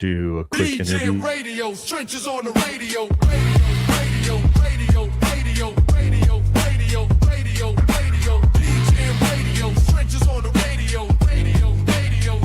do a quick interview. DGNRadio, trenches on the radio. Radio. DGNRadio, trenches on the radio. Radio.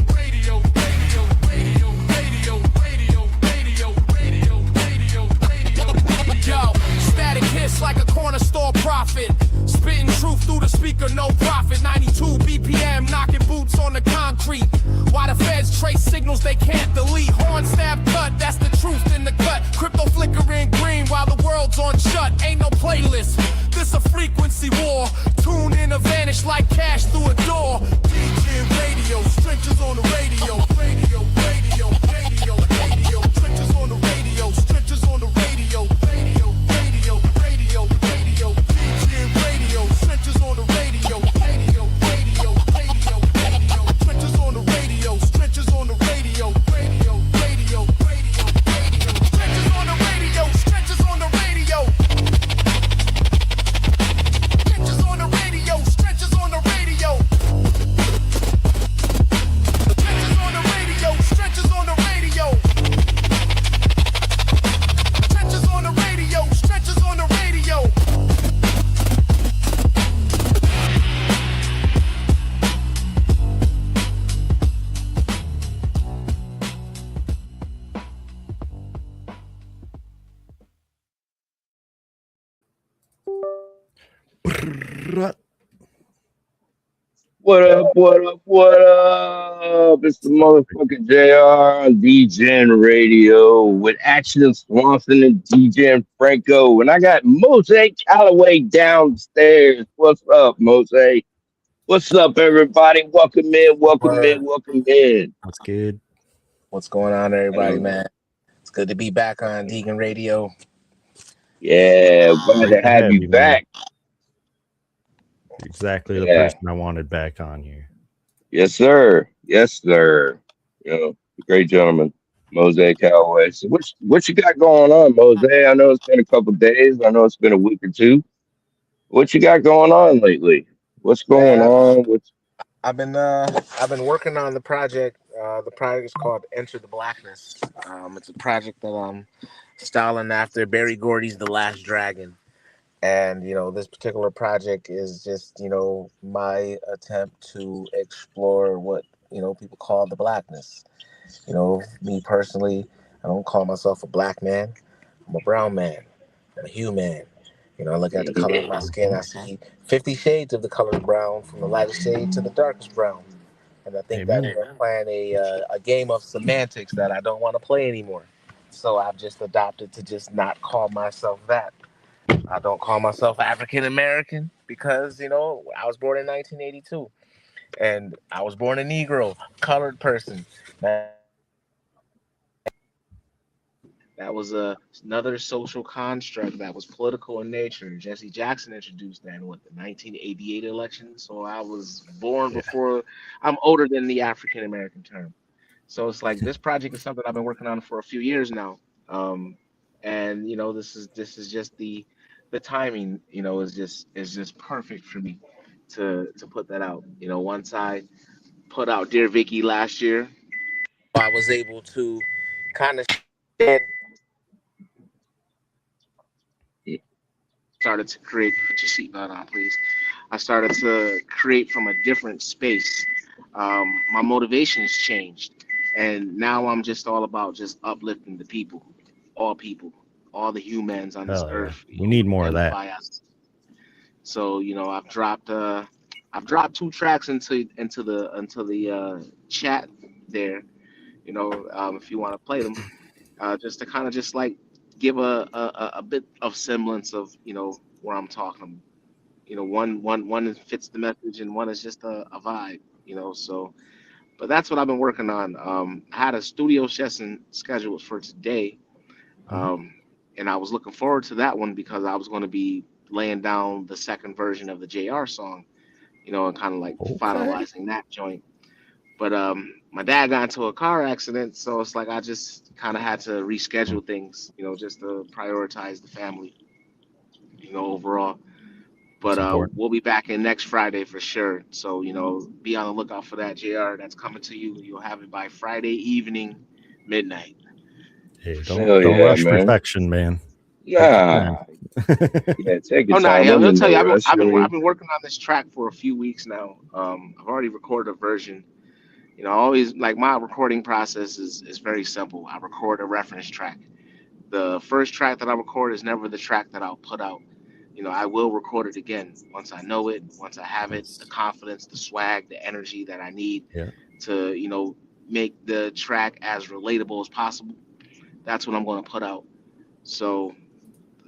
Yo, static hits like a corner store prophet. Spitting truth through the speaker, no profit. 92 BPM, knocking boots on the concrete. Why the feds trace signals they can't delete. Horn stab cut, that's the truth in the cut. Crypto flickering green while the world's on shut. Ain't no playlist, this a frequency war. Tune in or vanish like cash through a door. DGNRadio, stretches on the radio. Radio. Stretches on the radio, stretches on the radio. Radio. DGNRadio, stretches on the radio. Radio. Stretches on the radio, stretches on the radio. Radio. Stretches on the radio, stretches on the radio. Stretches on the radio, stretches on the radio. Stretches on the radio, stretches on the radio. Stretches on the radio, stretches on the radio. What up? It's the motherfucking JR on DGNRadio with Action Swanson and DJ Franco. And I got Mose Calloway downstairs. What's up, Mose? What's up, everybody? Welcome in. That's good. What's going on, everybody, man? It's good to be back on Deegan Radio. Yeah, glad to have you back. Exactly the person I wanted back on here. Yes, sir. You know, great gentleman, Mose Calloway. So what you got going on, Mose? I know it's been a couple of days. I know it's been a week or two. What you got going on lately? What's going on? I've been working on the project. The project is called Enter the Blackness. It's a project that I'm styling after Barry Gordy's The Last Dragon. And, this particular project is just, my attempt to explore what, people call the blackness. Me personally, I don't call myself a black man. I'm a brown man. I'm a human. I look at the color of my skin. I see 50 shades of the color brown, from the lightest shade to the darkest brown. And I think that we're playing a game of semantics that I don't want to play anymore. So I've just adopted to just not call myself that. I don't call myself African American because, I was born in 1982 and I was born a Negro, colored person. That was another social construct that was political in nature. Jesse Jackson introduced that in the 1988 election. So I was born before, I'm older than the African American term. So it's like this project is something I've been working on for a few years now. And this is just the timing, is just perfect for me to put that out. Once I put out Dear Vicky last year, I was able to kind of started to create. Put your seatbelt on, please. I started to create from a different space. My motivations changed, and now I'm just all about just uplifting the people, all the humans on this earth. We need more of that. So I've dropped 2 tracks into the chat there. If you want to play them, just to kind of just like give a bit of semblance of where I'm talking. One fits the message and one is just a vibe. So. But that's what I've been working on. I had a studio session scheduled for today. And I was looking forward to that one because I was going to be laying down the second version of the JR song, and kind of like finalizing that joint. But my dad got into a car accident, so it's like I just kind of had to reschedule things, just to prioritize the family, overall. But we'll be back in next Friday for sure. So, be on the lookout for that, JR. That's coming to you. You'll have it by Friday evening, midnight. Hey, Hell don't yeah, rush man. perfection, man. Nah. Yeah, take your Oh no, time. yeah, I'm I'll in tell no you, rush. I've been working on this track for a few weeks now. I've already recorded a version. You know, I always like my recording process is very simple. I record a reference track. The first track that I record is never the track that I'll put out. You know, I will record it again once I know it, once I have it, the confidence, the swag, the energy that I need Yeah. to, you know, make the track as relatable as possible. That's what I'm going to put out. So,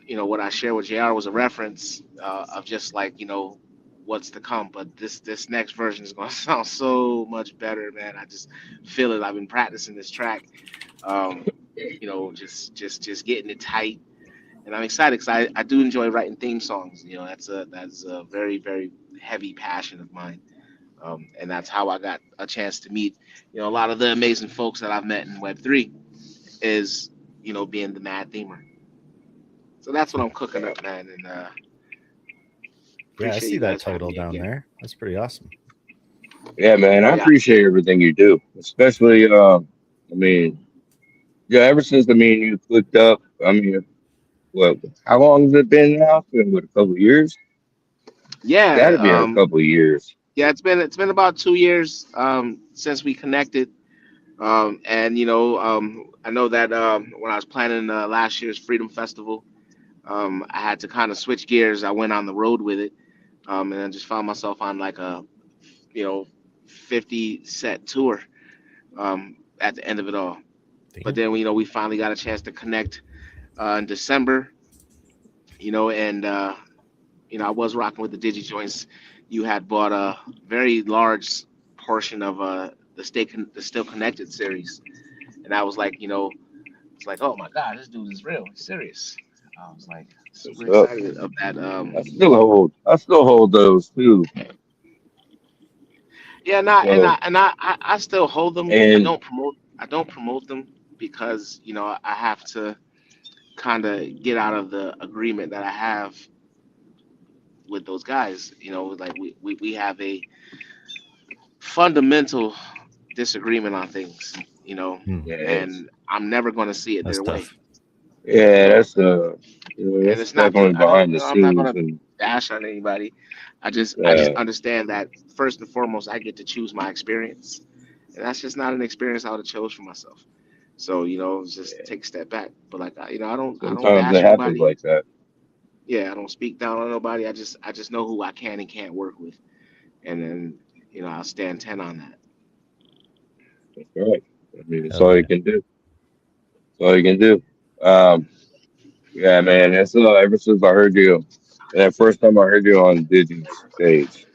you know, what I shared with JR was a reference of just like, you know, what's to come. But this next version is going to sound so much better, man. I just feel it. I've been practicing this track, you know, just getting it tight. And I'm excited because I do enjoy writing theme songs. You know, that's a very, very heavy passion of mine. And that's how I got a chance to meet, you know, a lot of the amazing folks that I've met in Web3 is, you know, being the mad themer. So that's what I'm cooking up, man. And Yeah, I appreciate see you that guys having title me down again. there. That's pretty awesome. Yeah, man. I Oh, yeah. appreciate everything you do, especially. I mean, yeah. Ever since you clicked up. I mean, what? How long has it been now? It's been what, a couple of years? Got to Yeah, be a couple of years. yeah. It's been about 2 years since we connected. And you know, I know that when I was planning last year's Freedom Festival, I had to kind of switch gears. I went on the road with it, and I just found myself on like a, you know, 50 set tour at the end of it all. But then, you know, we finally got a chance to connect in December, you know, and you know, I was rocking with the Digi Joints. You had bought a very large portion of the Still Connected series, and I was like, you know, it's like, oh my God, this dude is real, he's serious. I was like What's super up? excited of that. I still hold those too. Yeah, not and So I still hold them. and I don't promote them because, you know, I have to kind of get out of the agreement that I have with those guys. You know, like we have a fundamental disagreement on things, you know, Hmm. yes, and I'm never going to see it That's their way. tough. yeah, So, and that's it's not to, definitely behind the I'm not scenes going to and bash on anybody. I just uh, understand that first and foremost, I get to choose my experience, and that's just not an experience I would have chose for myself. So, you know, just take a step back. But like, you know, I don't sometimes it bash happens nobody. like that. Yeah, I don't speak down on nobody. I just know who I can and can't work with, and then, you know, I'll stand 10 on that. That's right. I mean, it's Hell all you yeah. can do. It's all you can do. Um, yeah, man. That's ever since I heard you, that first time I heard you on Digi's stage,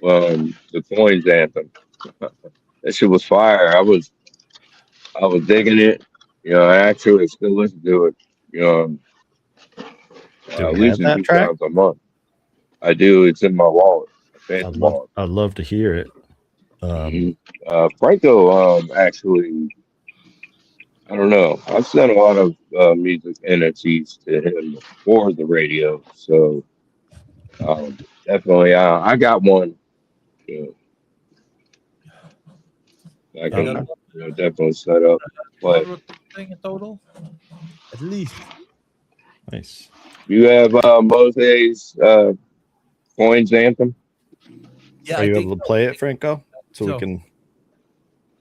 the Coins anthem. That shit was fire. I was digging it. You know, I actually still listen to it. You know, Do at we least have a that few track? times a month. I do. It's in my wallet, my phantom wallet. I'd love to hear it. Hmm Franco, actually, I don't know. I've sent a lot of music NFTs to him for the radio, so definitely, I got one. You I You got Okay. can, definitely set up. But 100 thing in total, at least. Nice. you have Mose's Coins Anthem? Yeah, Are I you think able to so. play it, Franco? So we So, can.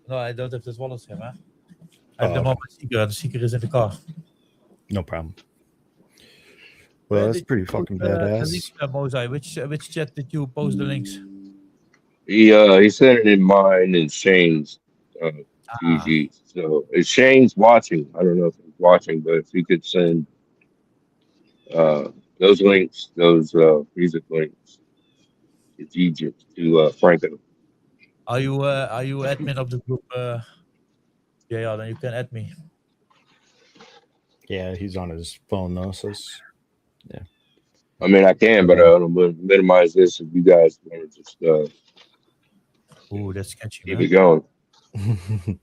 no, I don't have this wallet here, man. I have Oh, them okay. on my seeker. The seeker is in the car. No problem. Well, Where that's did you pretty post fucking the links, badass. Mosai? Which chat did you post the links? He sent it in mine and Shane's uh, Ah, GG. So if Shane's watching, I don't know if he's watching, but if he could send uh, those links, those music links to GG to Franco. are you admin of the group? Yeah, then you can add me. Yeah, he's on his phone though, so yeah. I mean, I can, but I'll minimize this if you guys want to just Ooh, that's sketchy, keep it man. going.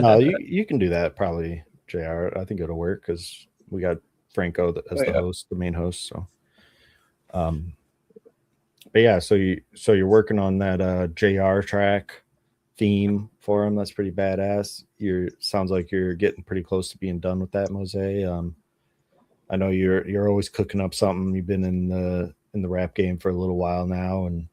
No, you can do that probably, JR. I think it'll work because we got Franco as Oh, the yeah. host, the main host. So, but yeah, so you're working on that JR track. theme for him. That's pretty badass. Sounds like you're getting pretty close to being done with that, Mose. I know you're always cooking up something. You've been in the rap game for a little while now, and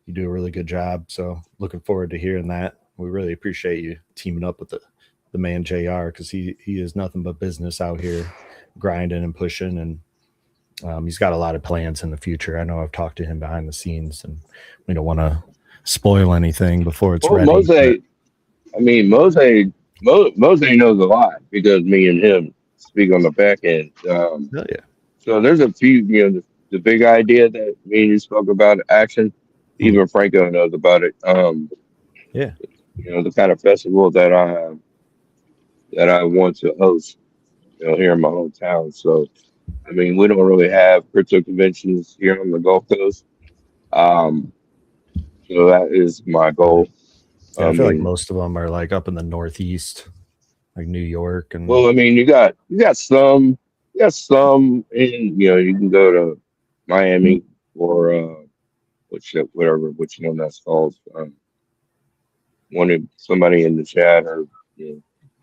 you do a really good job. So looking forward to hearing that. We really appreciate you teaming up with the man JR, because he is nothing but business out here, grinding and pushing, and he's got a lot of plans in the future. I know I've talked to him behind the scenes, and we don't want to spoil anything before it's ready. Mose, I mean, Mose knows a lot because me and him speak on the back end. Oh, yeah. So there's a few, the big idea that me and you spoke about, action. Even Franco knows about it. Yeah. The kind of festival that I want to host, here in my hometown. So, I mean, we don't really have crypto conventions here on the Gulf Coast. So that is my goal. Yeah, I feel like most of them are like up in the Northeast, like New York. And well, I mean, you got some, and you can go to Miami or whatever which one that's called. Somebody in the chat or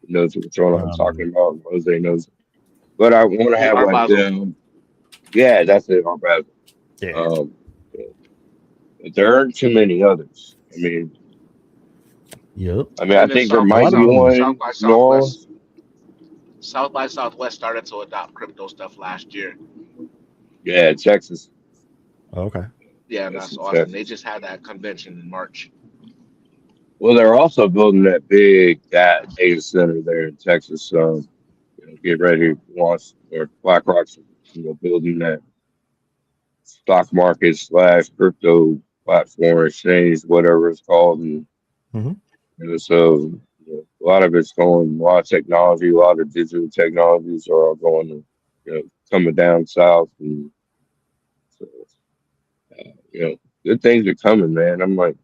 knows which one I'm talking about. Jose knows, but I want to have like them. Yeah, that's it. Yeah. But there aren't too many others. I mean, yep. I think there might be one. South by Southwest started to adopt crypto stuff last year. Yeah, Texas. Okay. Yeah, that's awesome. They just had that convention in March. Well, they're also building that big data center there in Texas. So, get ready to launch, or BlackRock's, building that stock market / crypto platform exchange, whatever it's called, and so a lot of it's going, a lot of technology, a lot of digital technologies are all going, coming down south, and so good things are coming, man. I'm like,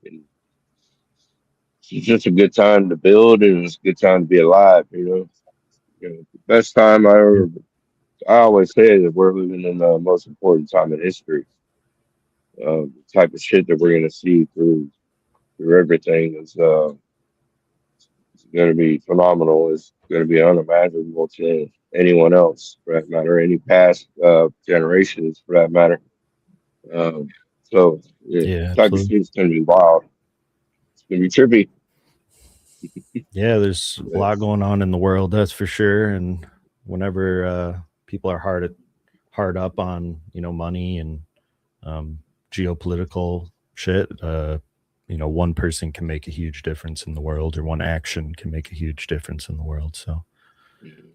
it's just a good time to build, and it's a good time to be alive. The best time I always say that we're living in the most important time in history. The type of shit that we're going to see through everything is going to be phenomenal. It's going to be unimaginable to anyone else, for that matter, any past generations, for that matter. So type of shit's going to be wild. It's going to be trippy. Yeah, there's a lot going on in the world, that's for sure. And whenever people are hard up on money and geopolitical shit, one person can make a huge difference in the world, or one action can make a huge difference in the world. So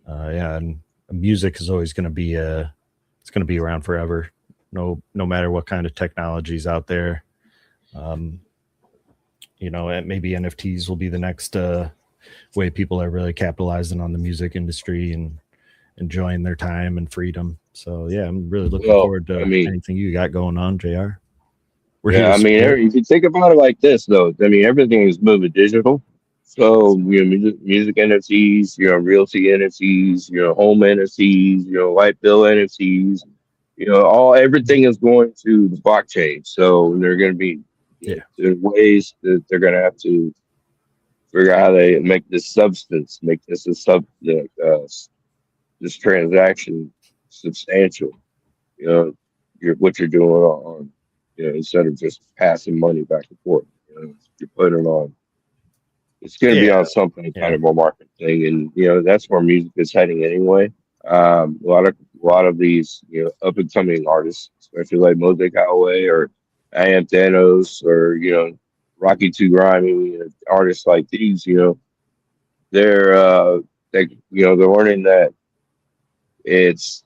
and music is always going to be it's going to be around forever, no matter what kind of technology is out there. Maybe NFTs will be the next way people are really capitalizing on the music industry and enjoying their time and freedom. So yeah, I'm really looking forward to anything you got going on, JR. If you think about it like this, though, everything is moving digital. So music NFTs, realty NFTs, home NFTs, light bill NFTs, everything is going to the blockchain. So they're going to be there's ways that they're going to have to figure out how they make this substance, make this this transaction substantial. What you're doing on instead of just passing money back and forth. You're putting it on. It's going to be on something kind of more market thing, and that's where music is heading anyway. A lot of these up and coming artists, especially like Mose Calloway or I Am Thanos or Rocky Too Grimy, artists like these, they're learning that it's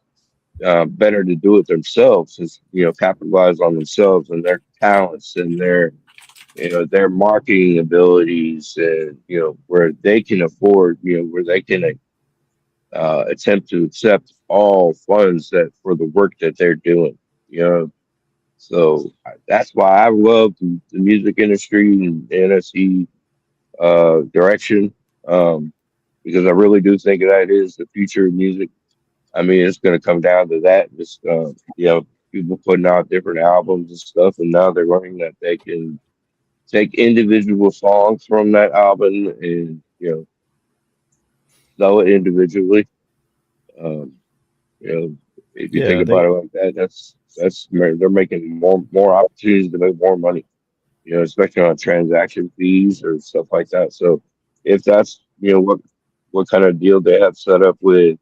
better to do it themselves, is capitalize on themselves and their talents and their marketing abilities, and where they can afford, where they can attempt to accept all funds that for the work that they're doing. So that's why I love the music industry and the NFC direction, because I really do think that is the future of music. It's going to come down to that. Just people putting out different albums and stuff, and now they're learning that they can take individual songs from that album and sell it individually. Um, if you think about it like that, they're making more opportunities to make more money. Especially on transaction fees or stuff like that. So if that's what kind of deal they have set up with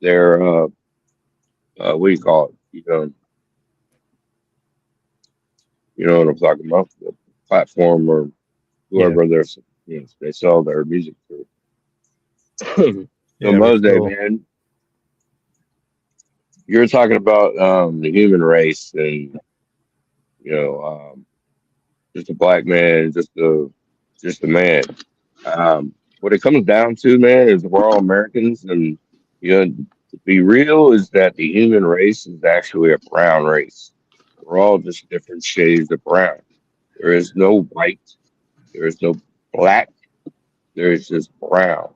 their what do you call it? You know what I'm talking about? The platform or whoever they sell their music through. So Mose, man, you're talking about the human race and just a black man, just a man. What it comes down to, man, is we're all Americans, and to be real, is that the human race is actually a brown race. We're all just different shades of brown. There is no white, there is no black, there is just brown.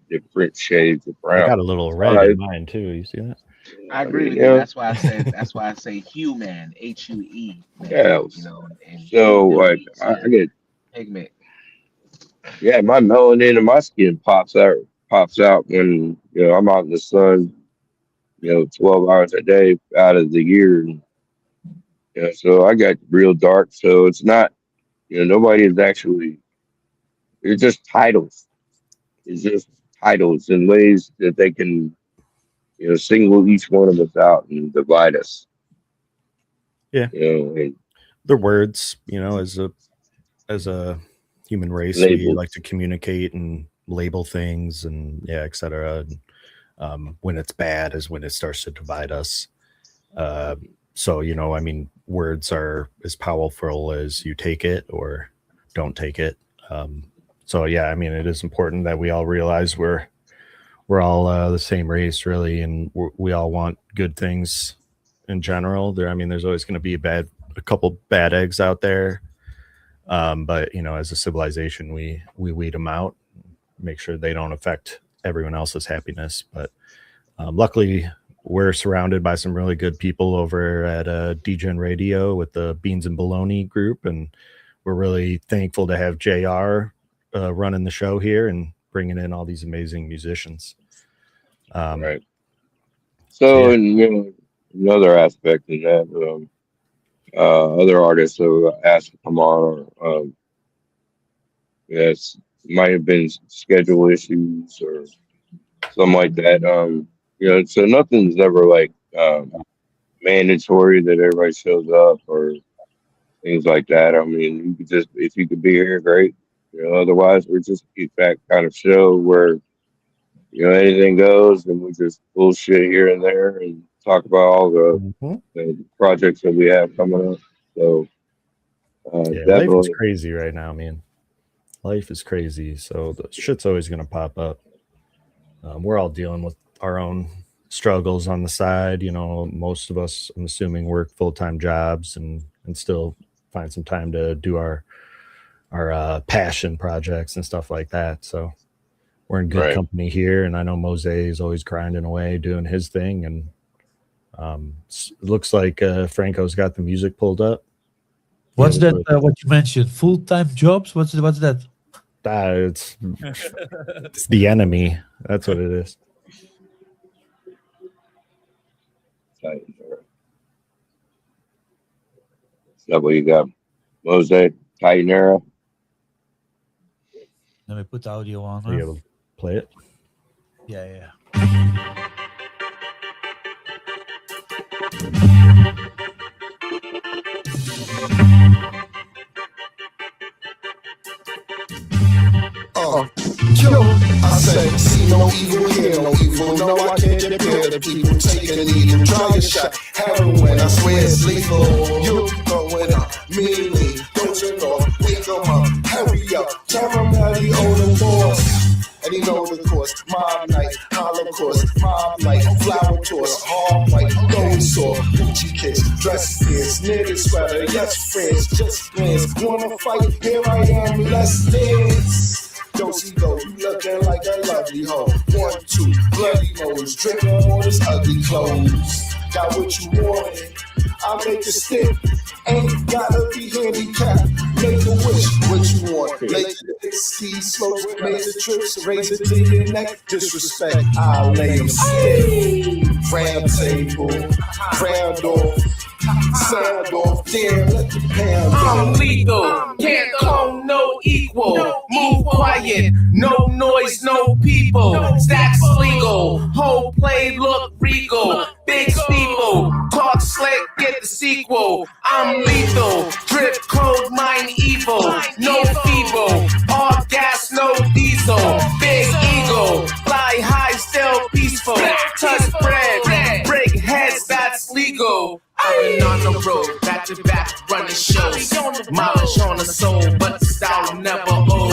Different shades of brown. I got a little red in mine too. You see that? I agree with you. That's why I say human, HUE. Yeah. So like I get pigment. Yeah, my melanin in my skin pops out when I'm out in the sun, 12 hours a day out of the year. So I got real dark. So it's not, nobody is actually. It's just titles. It's just titles and ways that they can, single each one of us out and divide us. Yeah. They're words, as a human race, we like to communicate and label things and et cetera. And, when it's bad is when it starts to divide us. So, words are as powerful as you take it or don't take it. So it is important that we all realize we're all the same race, really, and we all want good things in general. There's always going to be a couple bad eggs out there, but as a civilization, we weed them out, make sure they don't affect everyone else's happiness. But luckily, we're surrounded by some really good people over at DGNRadio with the Beans and Bologna group, and we're really thankful to have JR running the show here and bringing in all these amazing musicians. Right. So, another aspect of that, other artists have asked to come on, or might have been schedule issues or something like that. So nothing's ever like mandatory that everybody shows up or things like that. You could just, if you could be here, great. Otherwise, we're just a that kind of show where anything goes, and we just bullshit here and there and talk about all the projects that we have coming up. So, life is crazy right now, man. Life is crazy. So the shit's always going to pop up. We're all dealing with our own struggles on the side. Most of us, I'm assuming, work full-time jobs and still find some time to do our passion projects and stuff like that. So we're in good company here, and I know Mose is always grinding away doing his thing, and it looks like Franco's got the music pulled up. What's that? What you mentioned? Full-time jobs? What's that? It's the enemy. That's what it is. Is that what you got? Mose, Titanera? Let me put the audio on. Are you able to play it? Yeah. I say, see no evil, hear no evil. No, I can't compare the people taking evil. Try a shot, heroin, I swear it's lethal. You'll be going up, meanly, dozing off, wake 'em up, hurry up, tell 'em how he owe the boss. And he knows the course, mob night, holocaust, mob light, flower toss, hard white, gold saw, Gucci kicks, dress fierce, knitted sweater, yes friends, just glance, wanna fight, here I am, let's dance. Dosey-do, you looking like a lovely hoe. 1, 2, bloody nose, dripping on his ugly clothes. Got what you wanted, I make it stick. Ain't gotta be handicapped. Make a wish, what you want. Lay ski slopes, major trips, raise it to your neck. Disrespect, I'll lay them stick. Round table, round off, sound off, damn, let the pound I'm off. lethal, can't clone, no equal. Move quiet, no noise, no people. Stacks legal, whole play look regal. Big steeple, talk slick, get the sequel. I'm lethal, drip code, mine evil. No feeble, all gas, no diesel. Big eagle, fly high, still peaceful. Touch bread, break heads, that's legal. I've been on the road, back to back, running shows. Mileage on the soul, but the style never old.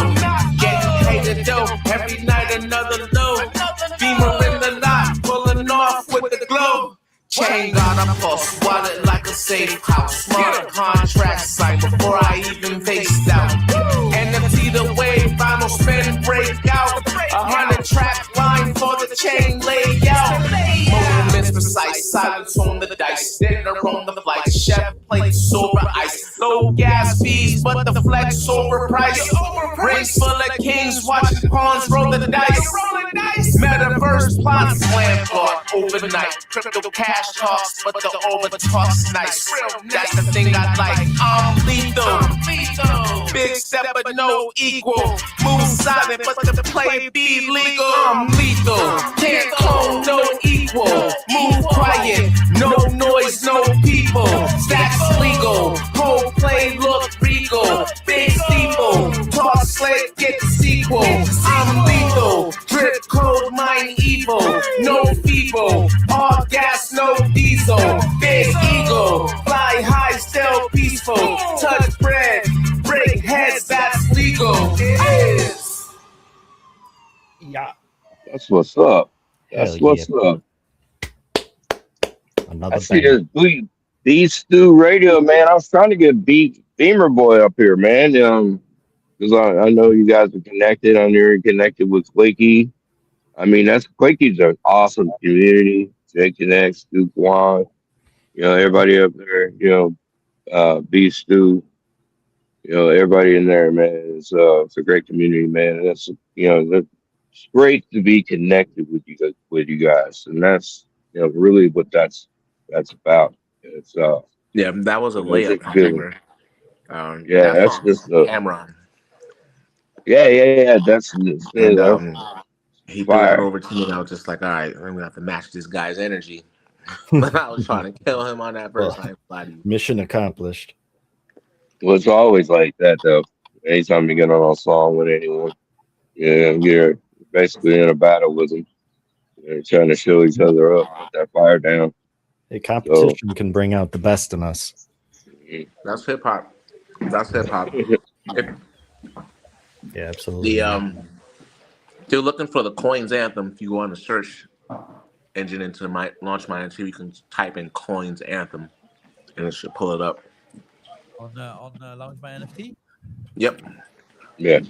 Getting paid to dough, every night another load. Beamer in the lot, pulling off with the glow. Chain got a pulse, wallet like a safe house. Smart contract signed before I even faced out. NFT the wave, final spin, break out. 100 track line for the chain layout. Movements precise, silence on the dice. Dinner on the flight, chef plates over ice. Low gas fees, but the flex overpriced. Rings full of kings, watching pawns roll the dice. Metaverse plots, slam thought overnight. Crypto cash talks, but the over talks nice. That's the thing I like. I'm lethal. Big step, but no equal. Move silent, but the play be legal. I'm lethal. Can't clone, no equal. Move quiet, no noise, no people. Stacks legal. Whole play look regal. Big steeple. Talk slick, get the sequel. I'm lethal. Drip code, mine evil. No feeble. All gas, no diesel. Big eagle. Fly high, still peaceful. Touch bread. Break heads, that's legal. Yeah. That's what's up. That's Hell what's yeah. up. Another I see banger. this Beat Stew Radio, man. I was trying to get Beamer Boy up here, man. Because I know you guys are connected. I know you're connected with Quakey. I mean, Quakey's an awesome community. Jay Connects, Duke Juan, everybody up there, Beat Stew, everybody in there, man. It's a great community, man. And it's it's great to be connected with you guys, and that's really what that's about. It's Yeah, that was a just layup. good. Yeah, That that's song just was Cameron. yeah. That's And he threw that fire. over to me, and I was just like, all right, I'm gonna have to match this guy's energy. But I was trying to kill him on that verse. Well, I ain't lie to you. mission accomplished. Well, it's always like that though. Anytime you get on a song with anyone, you're basically in a battle with them. You're trying to show each other up, put that fire down. A competition can bring out the best in us. That's hip hop. That's hip hop. Yeah, absolutely. They're looking for the Coins Anthem. If you go on the search engine into my launch my NFT, you can type in Coins Anthem, and it should pull it up. On Launch My NFT? Yep. Yeah.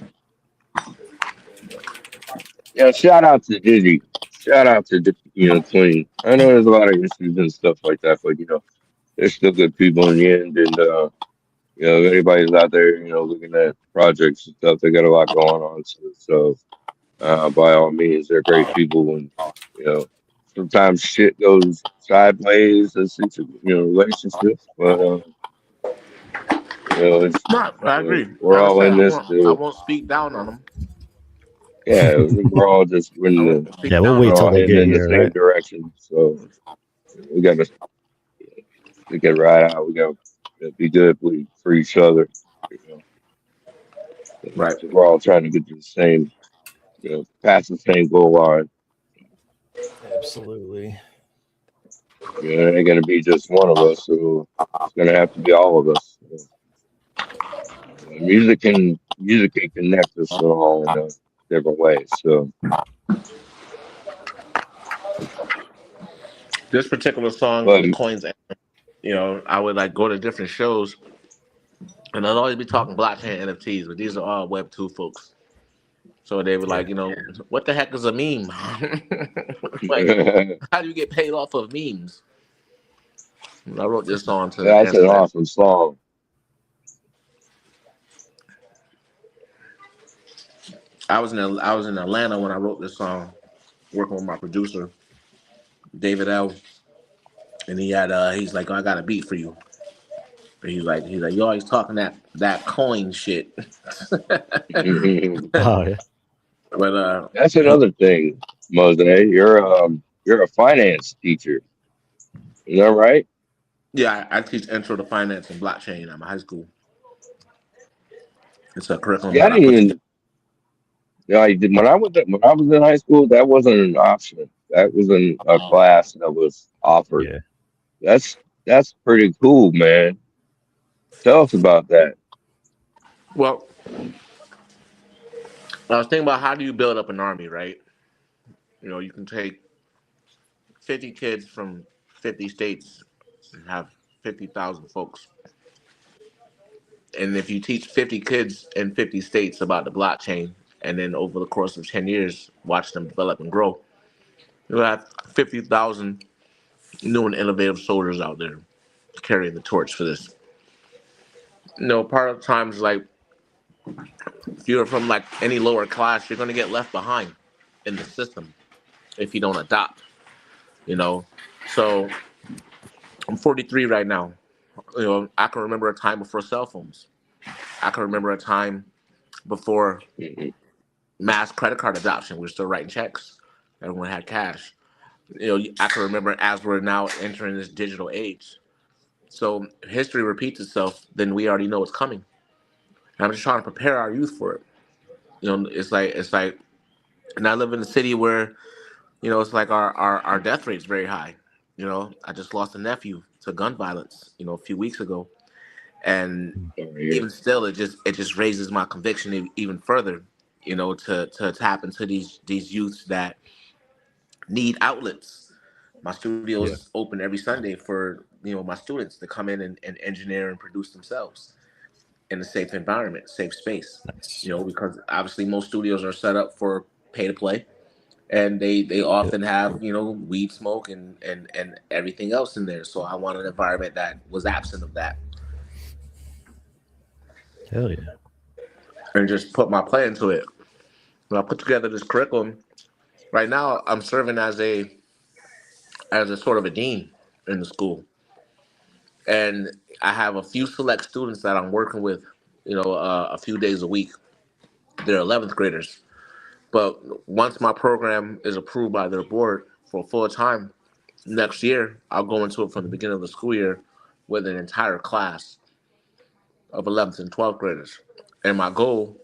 Yeah, shout out to Digi. Shout out to Queen. I know there's a lot of issues and stuff like that, but they're still good people in the end. And if anybody's out there, looking at projects and stuff, they got a lot going on. So by all means, they're great people. And sometimes shit goes sideways in relationships, but it's, I agree. we're Like I all said, in this. I won't speak down on them. Yeah, we're all just I won't speak Yeah, we'll down wait on till all they heading get in the here, same right? direction. So we got to get right out. We got to be good for each other. Right. We're all trying to get to the same, past the same goal line. Absolutely. It ain't gonna be just one of us. So it's gonna have to be all of us. Music can connect us all in different ways. So This particular song, but the Coins Anthem, I would like go to different shows, and I'll always be talking blockchain NFTs, but these are all Web 2 folks. So they were like, what the heck is a meme? Like, how do you get paid off of memes? I wrote this song to That's answer an that. awesome song. I was in Atlanta when I wrote this song, working with my producer David L. And he's like, oh, I got a beat for you. And he's like, you always talking that coin shit. Oh yeah. But That's another thing, Mose. You're a finance teacher. Is that right? yeah, I teach intro to finance and blockchain at my high school. It's a curriculum Yeah, I that I didn't put even. together. Yeah, I did, when I was in high school, that wasn't an option. That was a class that was offered. Yeah. That's pretty cool, man. Tell us about that. Well, I was thinking about how do you build up an army, right? You know, you can take 50 kids from 50 states and have 50,000 folks. And if you teach 50 kids in 50 states about the blockchain, and then over the course of 10 years, watch them develop and grow, you'll have 50,000 new and innovative soldiers out there carrying the torch for this. You know, part of the times, like, if you're from like any lower class, you're going to get left behind in the system if you don't adopt, you know. So I'm 43 right now. You know, I can remember a time before cell phones. I can remember a time before Mhm. mass credit card adoption. We were still writing checks. Everyone had cash. You know, I can remember as we're now entering this digital age. So history repeats itself, then we already know what's coming. And I'm just trying to prepare our youth for it. You know, it's like, and I live in a city where, you know, it's like our death rate's very high. You know, I just lost a nephew to gun violence, you know, a few weeks ago. And Sorry, yeah. even still, it just raises my conviction even further, you know, to tap into these youths that need outlets. My studio Yeah. is open every Sunday for, you know, my students to come in and engineer and produce themselves in a safe environment, safe space. Nice. You know, because obviously most studios are set up for pay to play, and they Yeah. often have, you know, weed smoke and everything else in there. So I want an environment that was absent of that, Hell yeah. and just put my play into it. When I put together this curriculum, right now I'm serving as a sort of a dean in the school, and I have a few select students that I'm working with, you know, a few days a week. They're 11th graders, but once my program is approved by their board for full time next year, I'll go into it from the beginning of the school year with an entire class of 11th and 12th graders. And my goal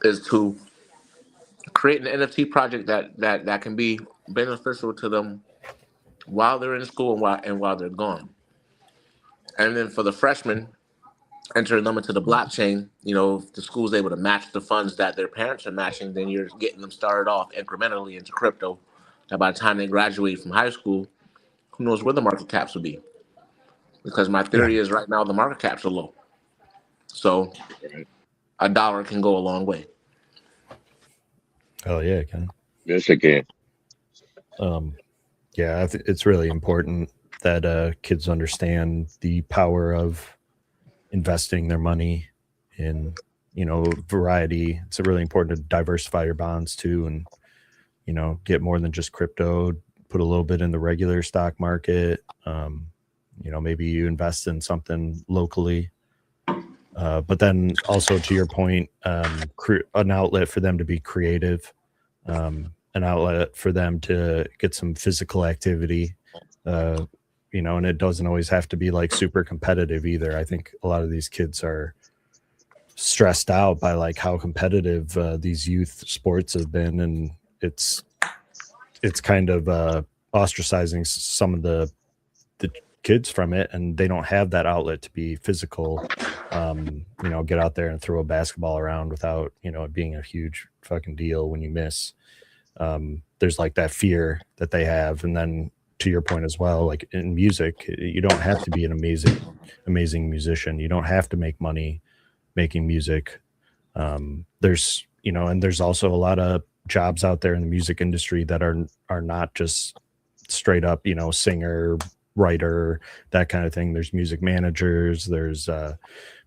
is to create an NFT project that can be beneficial to them while they're in school and while they're gone. And then for the freshmen, entering them into the blockchain, you know, if the school's able to match the funds that their parents are matching, then you're getting them started off incrementally into crypto. That by the time they graduate from high school, who knows where the market caps will be? Because my Yeah. theory is right now the market caps are low. So Right. a dollar can go a long way. Hell yeah, Ken. Yes, again. Yeah, it's really important that kids understand the power of investing their money in, you know, variety. It's really important to diversify your bonds too, and, you know, get more than just crypto. Put a little bit in the regular stock market. You know, maybe you invest in something locally. But then also, to your point, an outlet for them to be creative, an outlet for them to get some physical activity, you know, and it doesn't always have to be like super competitive either. I think a lot of these kids are stressed out by like how competitive these youth sports have been, and it's kind of ostracizing some of the kids from it, and they don't have that outlet to be physical. You know, get out there and throw a basketball around without, you know, it being a huge fucking deal when you miss. There's like that fear that they have. And then to your point as well, like in music, you don't have to be an amazing musician. You don't have to make money making music. There's, you know, and there's also a lot of jobs out there in the music industry that are not just straight up, you know, singer, writer, that kind of thing. There's music managers. There's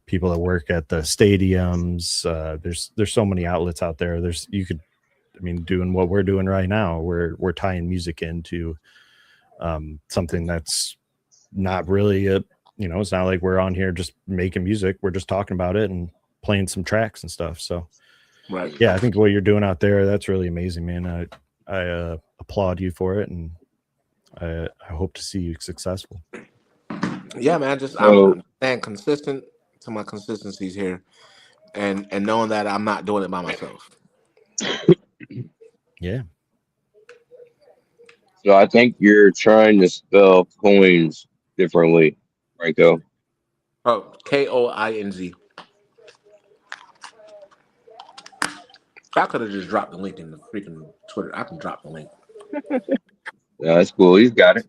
people that work at the stadiums. There's so many outlets out there. Doing what we're doing right now, we're tying music into something that's not really it's not like we're on here just making music. We're just talking about it and playing some tracks and stuff. So Right. yeah, I think what you're doing out there, that's really amazing, man. I applaud you for it, and I hope to see you successful. Yeah, man. I'm staying consistent to my consistencies here, and knowing that I'm not doing it by myself. Yeah. So I think you're trying to spell coins differently, Franco. Oh, Koinz. I could have just dropped the link in the freaking Twitter. I can drop the link. Yeah, that's cool. He's got it.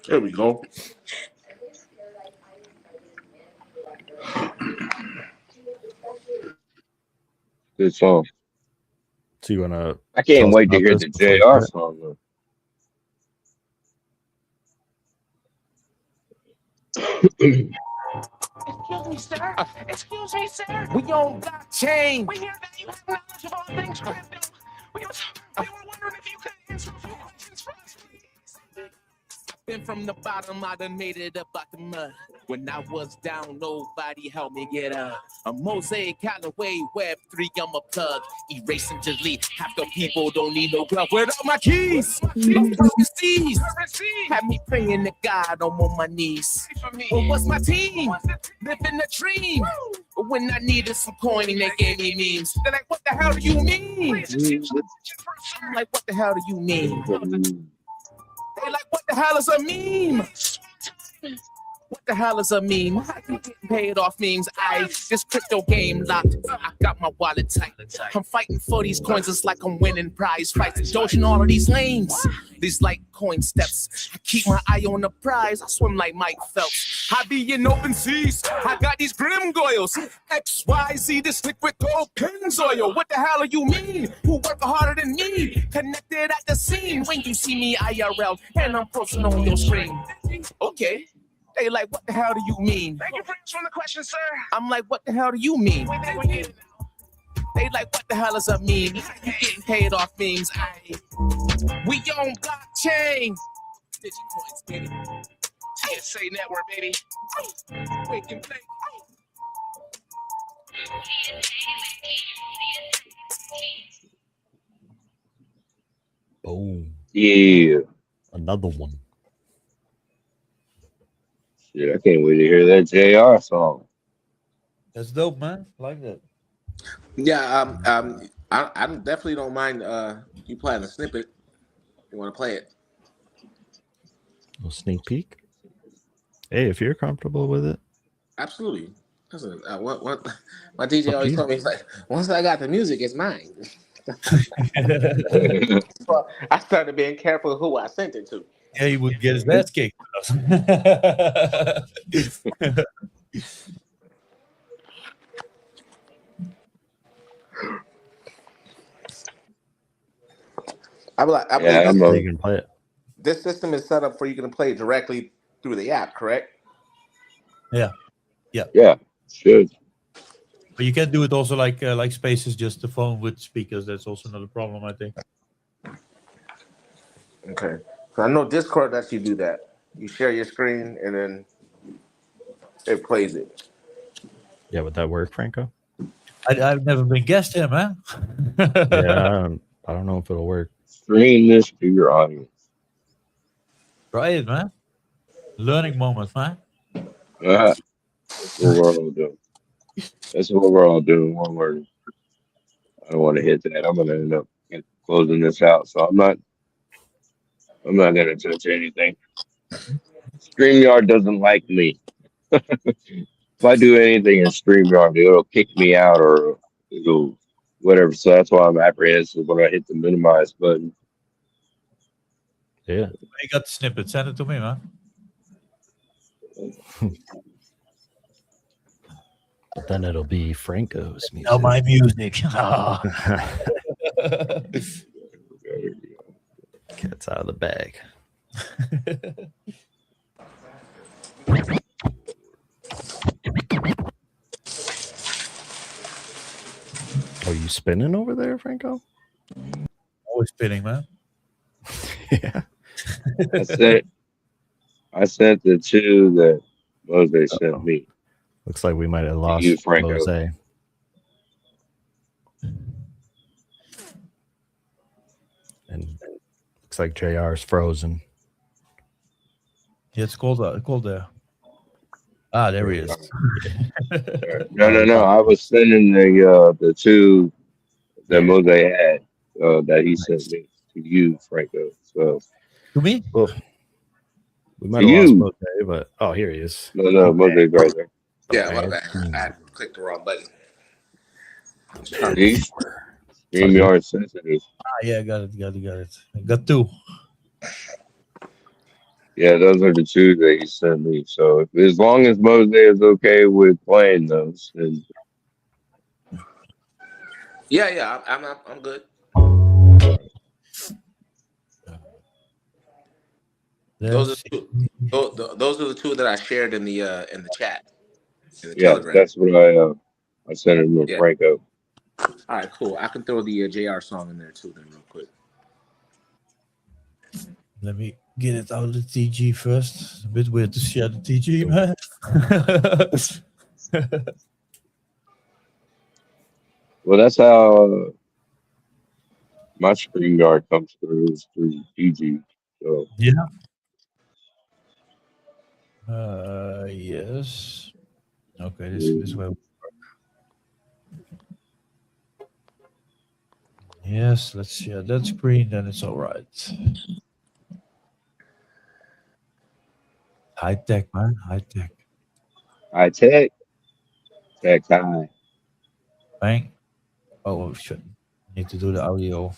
There we go. Good song. So you wanna? I can't wait to hear the JR song. Though. Excuse me, sir. Excuse me, sir. We on blockchain. We hear that you have knowledge of all things crypto. We were wondering if you could answer a few questions for us, please. Been from the bottom, I done made it up out the mud. When I was down, nobody helped me get up. A Mosaic, Callaway, Web3, I'm a plug. Erase and delete. Half the people don't need no glove. Where are my keys? No currencies. Had me praying to God, I'm on my knees. Well, what's my team? Living a dream. When I needed some coin, they gave me memes. They're like, what the hell do you mean? I'm like, what the hell do you mean? They like, what the hell is a meme? What the hell is a meme? How you getting paid off memes? This crypto game locked. I got my wallet tight. I'm fighting for these coins. It's like I'm winning prize fights. Indulging all of these lanes. These like coin steps. I keep my eye on the prize. I swim like Mike Phelps. I be in open seas. I got these grim goils. XYZ, this liquid gold Pennzoil. What the hell do you mean? Who work harder than me? Connected at the scene. When you see me IRL and I'm posting on your screen. Okay. They like, what the hell do you mean? Thank you for answering the question, sir. I'm like, what the hell do you mean? They like, what the hell is a meme? You getting paid off memes. We on blockchain. Digicoins, baby. TSA network, baby. Wake and play. Boom. Yeah. Another one. Shit, I can't wait to hear that JR song. That's dope, man. I like that. Yeah, I definitely don't mind you playing a snippet. You want to play it? A little sneak peek. Hey, if you're comfortable with it. Absolutely. Listen, what my DJ always told me, he's like, once I got the music, it's mine. So I started being careful who I sent it to. Yeah, he would get his ass kicked. I believe You can play it. this system is set up for you to play directly through the app, correct? Yeah. Yeah, should. But you can do it also like Spaces, just the phone with speakers. That's also another problem, I think. Okay. So I know Discord lets you do that. You share your screen and then it plays it. Yeah, would that work, Franco? I've never been guest here, man. Yeah, I don't know if it'll work. Stream this to your audience. Try it, man. Learning moment, man. That's what we're all doing. That's what we're all doing. One word. I don't want to hit that. I'm gonna end up closing this out. So I'm not gonna touch anything. StreamYard doesn't like me. If I do anything in StreamYard, it'll kick me out or it'll whatever. So that's why I'm apprehensive when I hit the minimize button. Yeah. You got the snippet. Send it to me, man. But then it'll be Franco's music. Oh, my music. Cat's out of the bag. Are you spinning over there, Franco? Always spinning, man. Yeah. I sent the two that Mose sent me. Looks like we might have lost You, Franco. Jose. And looks like JR is frozen. Yeah, it's cold there. Ah, there he is. No. I was sending the two that Mose had that he sent me to you, Franco. So To me? Well, we might have lost Mose, but oh, here he is. No, Mose's right there. Yeah, what about I clicked the wrong button. StreamYard sensitive. Yeah, I got it. I got two. Yeah, those are the two that he sent me. So as long as Mose is okay with playing those, then Yeah, I'm good. Those are the two that I shared in the chat. In the Telegram. That's what I sent him to Franco. All right, cool. I can throw the JR song in there too, then, real quick. Let me get it out of the TG first. It's a bit weird to share the TG, man. Well, that's how my StreamYard comes through, is through DG. So yeah. Yes. Okay, this way. Yes, let's share that screen, then it's all right. High tech, man. High tech. High tech. Tech high. Bang. Oh, shit. Need to do the audio.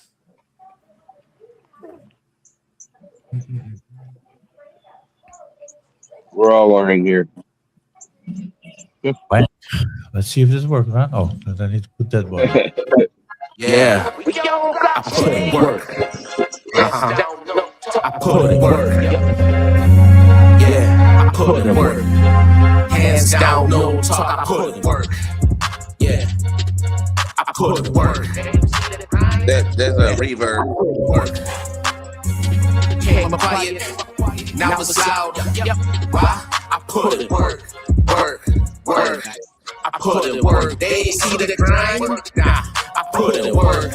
We're all learning here. Bang. Let's see if this works, man. Oh, then I need to put that one. Yeah. I put in work. I put in work. Yeah, I put in work. Hands down, no talk, I put in work. Yeah, I put in work. There's a reverb. Work. Came quiet, now it's loud. Why? I put in work. Work. I put in work. They ain't see the grind. Nah, I put in work.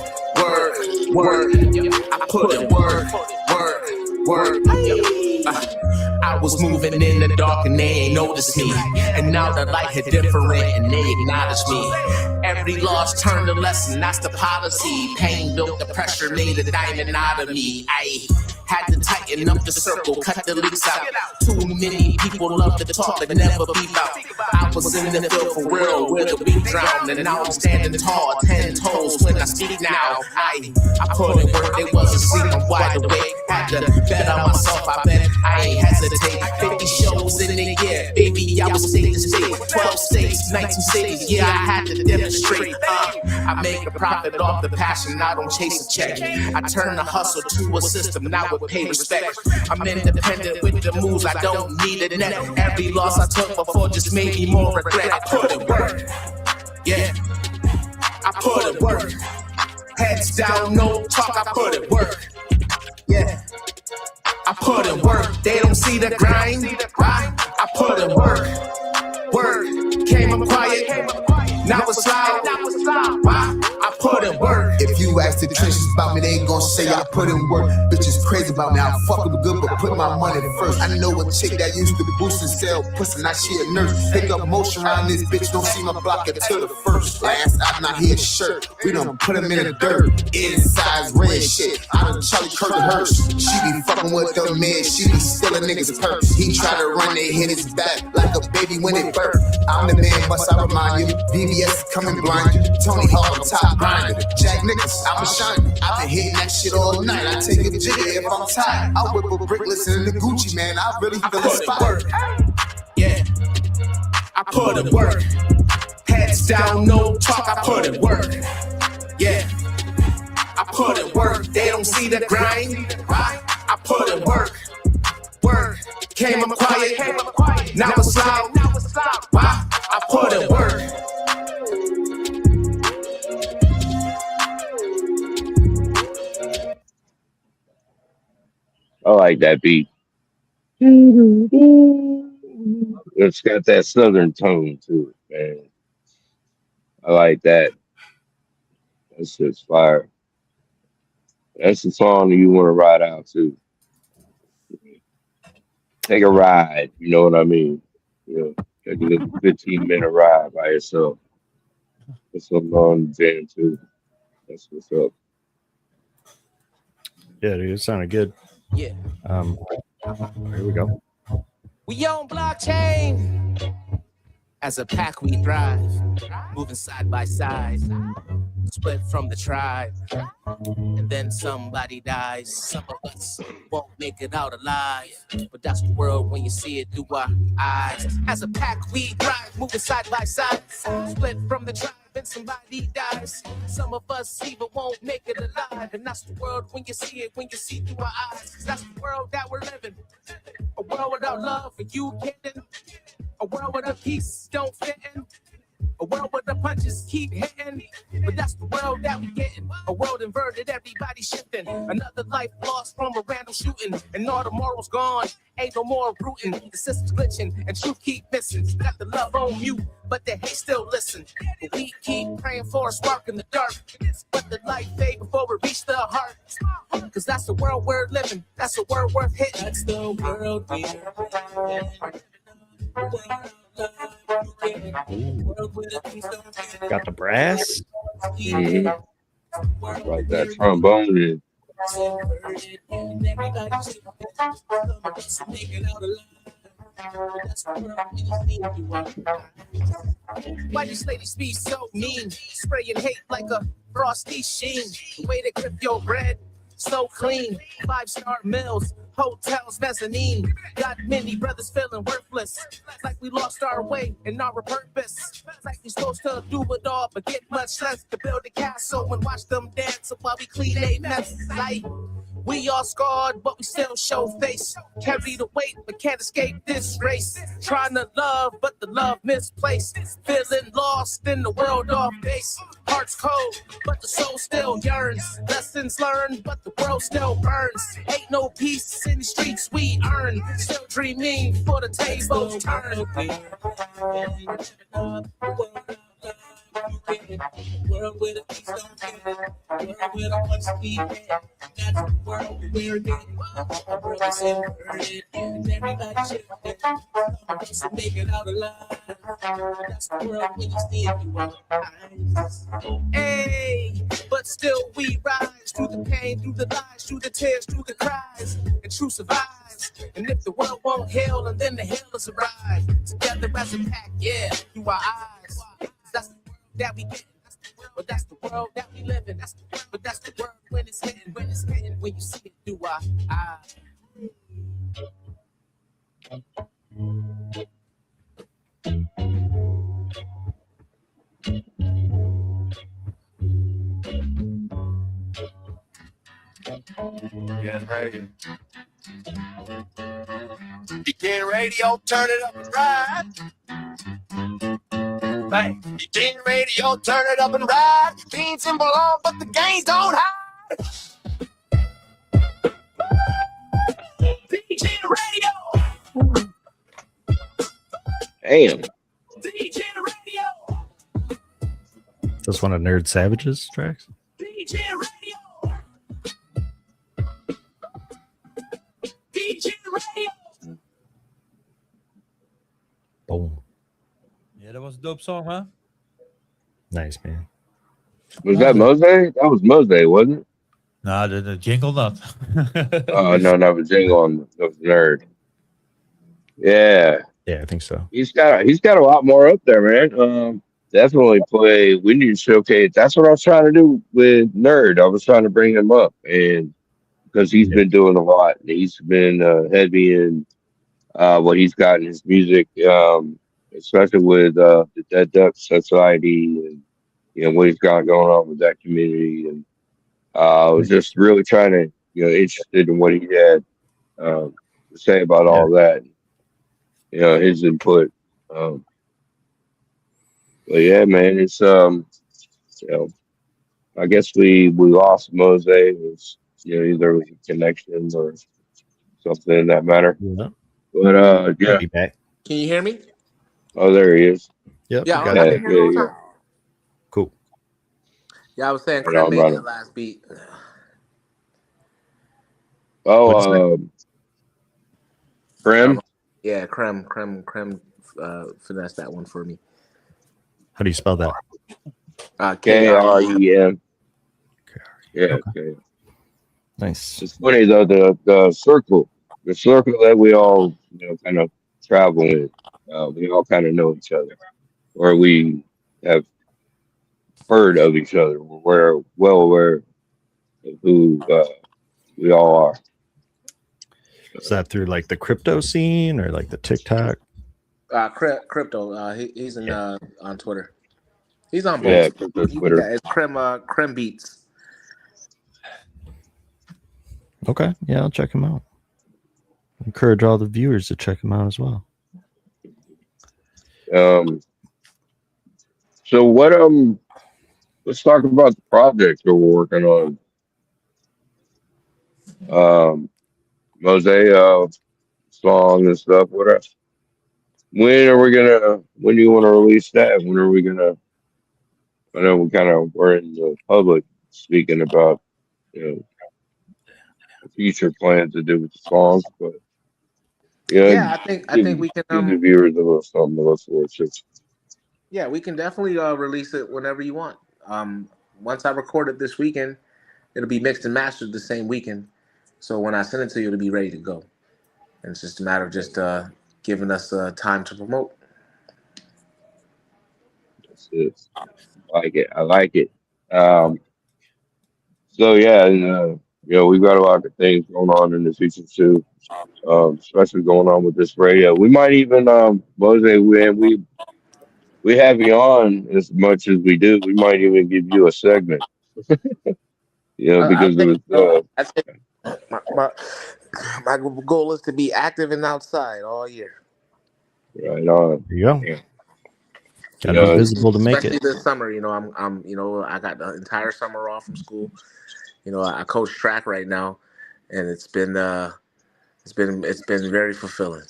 I put in work. I was moving in the dark and they ain't noticed me. And now the light hit different and they acknowledge me. Every loss turned a lesson, that's the policy. Pain built the pressure, made a diamond out of me. I had to tighten up the circle, cut the leaks out. Too many people love to talk, but never beep out. I was in the field for real, where the beat drowned. And now I'm standing tall, 10 toes when I speak now. I put in work, they wasn't sleeping wide awake. Had to bet on myself, I bet I ain't hesitate. 50 shows in a year, baby, I was state to state. 12 states, 19 cities, yeah, I had to demonstrate. I make a profit off the passion, I don't chase a check. I turn the hustle to a system, now with pay respect. I'm independent with the moves, I don't need a net. Every loss I took before just made me more regret. I put in work, yeah, I put in work. Heads down, no talk, I put in work, yeah. I put in work, they don't see the grind. I put in work. Came up quiet, now it's loud. Why? I put in work. If you ask the trenches about me, they ain't gon' say I put in work. Bitches crazy about me, I fuck with good, but put my money first. I know a chick that used to boost and sell pussy, now she a nurse. Pick up motion around this bitch, don't see my block until the first. Last out, not here shirt, we done put him in the dirt. Inside red shit, I done Charlie Kirk the hearse. She be fucking with the man, she be stealing niggas' purse. He try to run, they hit his back like a baby when it birth. I'm the man, must I remind you, VVS coming blind you. Tony Hawk, top grinder, Jack Nicklaus, I'm a shiner. I've been hitting that shit all night, I take a jigger if I'm tired. I whip a brick, listen to the Gucci, man, I really feel inspired. Yeah, I put in work. Heads down, no talk, I put in work. Yeah, I put in work. They don't see the grind. I put in work. came up quiet. Now it's loud. Why? I put in work. I like that beat. It's got that southern tone to it, man. I like that. That's just fire. That's the song that you want to ride out to. Take a ride, you know what I mean? You know, take a little 15-minute ride by yourself. Put something on the jam too. That's what's up. Yeah, dude, it sounded good. Yeah. Here we go. We on blockchain. As a pack we thrive, moving side by side, split from the tribe, and then somebody dies. Some of us won't make it out alive, but that's the world when you see it through our eyes. As a pack we thrive, moving side by side, split from the tribe, and somebody dies. Some of us even won't make it alive, and that's the world when you see it, when you see through our eyes. 'Cause that's the world that we're living, a world without love for you kidding. A world where the peace don't fit in. A world where the punches keep hitting. But that's the world that we getting. A world inverted, everybody shifting. Another life lost from a random shooting. And all the morals gone, ain't no more rooting. The system's glitching and truth keep missing. Got the love on mute, but the hate still listen. But we keep praying for a spark in the dark. But the light fade before we reach the heart. 'Cause that's the world we're living. That's a world worth hitting. That's the world we're living. Got the brass. Like that trombone is. Why these ladies be so mean? Spraying hate like a frosty sheen. The way they grip your bread, so clean. 5-star meals, hotels, mezzanine. Got many brothers feeling worthless, like we lost our way and our purpose. Like we supposed to do it all, but get much less to build a castle and watch them dance while we clean a mess. Like we all scarred, but we still show face. Carry the weight, but can't escape this race. Trying to love, but the love misplaced. Feeling lost in the world off base. Heart's cold, but the soul still yearns. Lessons learned, but the world still burns. Ain't no peace in the streets we earn. Still dreaming for the tables turn. World where the peace don't care. World where the ones we had. That's the world we're in. Our brothers inverted, and everybody shifted. Just to make it out alive. That's the world when you see it through our eyes. Hey, but still we rise through the pain, through the lies, through the tears, through the cries, and truth survives. And if the world won't hail, and then the healers arrive. Together as a pack, yeah, through our eyes. That's the world that we get. But that's the world that we live in. But that's the world when it's hitting, when you see it through our eyes. DGNRadio. DGNRadio, turn it up and ride. Bang. DGNRadio, turn it up and ride. Beans and belong, but the games don't hide. DGNRadio. Damn. DGNRadio. This one of Nerd Savage's tracks. DGNRadio. DGNRadio. Boom. Yeah, that was a dope song, huh? Nice, man. Was that Mose? That was Mose, wasn't it? Nah, the jingle not. Oh no, that was Jingle on that was Nerd. Yeah, Yeah, I think so. he's got a lot more up there, man. Definitely play. We need to showcase. That's what I was trying to do with Nerd. I was trying to bring him up, and because he's been doing a lot. He's been heavy in what he's got in his music, especially with the Dead Duck Society and what he's got going on with that community. And I was just really trying to interested in what he had to say about all that. You know, his input. Um, but yeah, man, it's you know, I guess we lost Mose. It was, you know, either it was a connection or something in that matter. Yeah. But I'll yeah. be back. Can you hear me? Oh, there he is. Yep. Yeah, we I got can it. hear you all the time. Cool. Yeah, I was saying Right Krem on, made right that on. last beat. Oh, Krem. Yeah, Krem finessed that one for me. How do you spell that? Krem. Yeah. Okay. Okay. Nice. It's funny though, the circle that we all, you know, kind of travel in. We all kind of know each other, or we have heard of each other. We're well aware of who we all are. Is that through like the crypto scene or like the TikTok? Crypto. He's in on Twitter. He's on both. Yeah, crypto Twitter. It's Krem Beats. Okay. Yeah, I'll check him out. Encourage all the viewers to check him out as well. So what let's talk about the project that we're working on. Mose song and stuff. What else? When do you want to release that? When are we gonna? I know we're in the public speaking about, you know, future plans to do with the songs, but Yeah, I think we can give the viewers a little something to look forward to. Yeah, we can definitely release it whenever you want. Once I record it this weekend, it'll be mixed and mastered the same weekend. So when I send it to you, it'll be ready to go. And it's just a matter of just giving us time to promote. That's it. I like it. So yeah, and you know, we've got a lot of things going on in the future too. Especially going on with this radio. We might even Mose, we have you on as much as we do. We might even give you a segment. You know, because I think my goal is to be active and outside all year. Right on. There you go. Yeah. Gotta be visible to make Especially it. this summer, you know, I'm you know, I got the entire summer off from school. You know, I coach track right now, and it's been very fulfilling.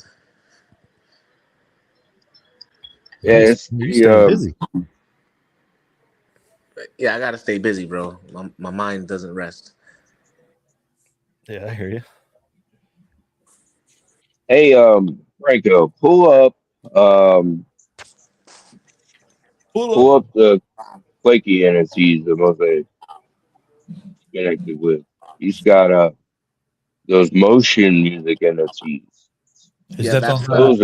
Yeah, it's You stay busy. Yeah, I gotta stay busy, bro. My mind doesn't rest. Yeah, I hear you. Hey, Franco, pull up the flaky NFTs that Mose connected with. He's got those motion music NFTs. Is that on those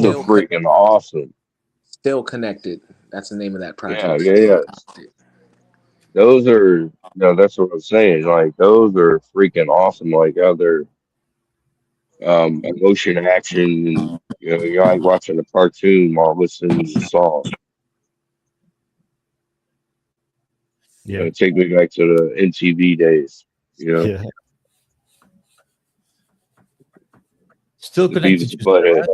are freaking awesome. Still Connected. That's the name of that project. Yeah. Those are, no, that's what I'm saying. Like, those are freaking awesome. Like how they're motion action, and you know, you're like watching a cartoon while listening to the song. Yeah, You know, take me back to the MTV days. You know, yeah. Still the connected. Beavis and Butthead.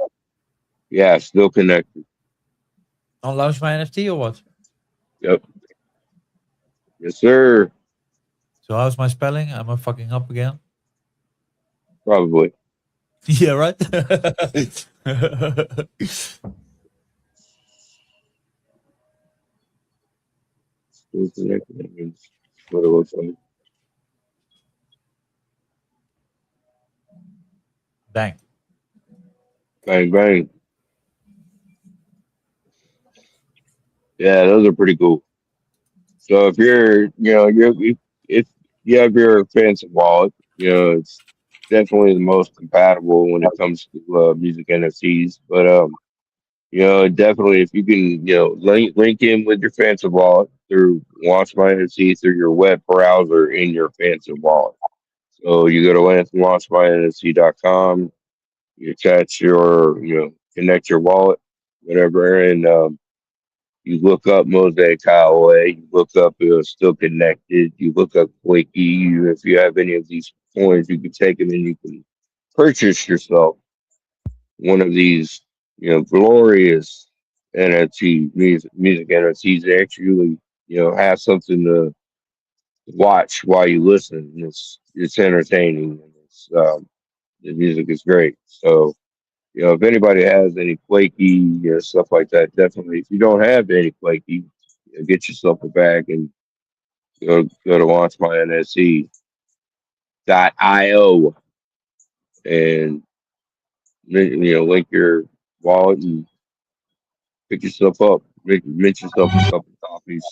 Yeah, Still Connected. On Launch My NFT or what? Yep. Yes, sir. So how's my spelling? Am I fucking up again? Probably. Yeah, right. Still Connected. That means what it looks like. Bang. Bang bang. Yeah, those are pretty cool. So if you're, you know, if you have your fancy wallet, you know, it's definitely the most compatible when it comes to music NFTs. But you know, definitely if you can, you know, link in with your fancy wallet through Launch My NFT through your web browser in your fancy wallet. So you go to launchmynft.com, you attach your, you know, connect your wallet, whatever, and you look up Mosaic Highway, you look up Still Connected, you look up Quakey. If you have any of these coins, you can take them and you can purchase yourself one of these, glorious music NFTs, they actually, have something to watch while you listen. It's entertaining, and the music is great. So, if anybody has any flaky stuff like that, definitely. If you don't have any flaky, get yourself a bag and go to launchmynfc.io and link your wallet and pick yourself up, mint yourself a couple copies.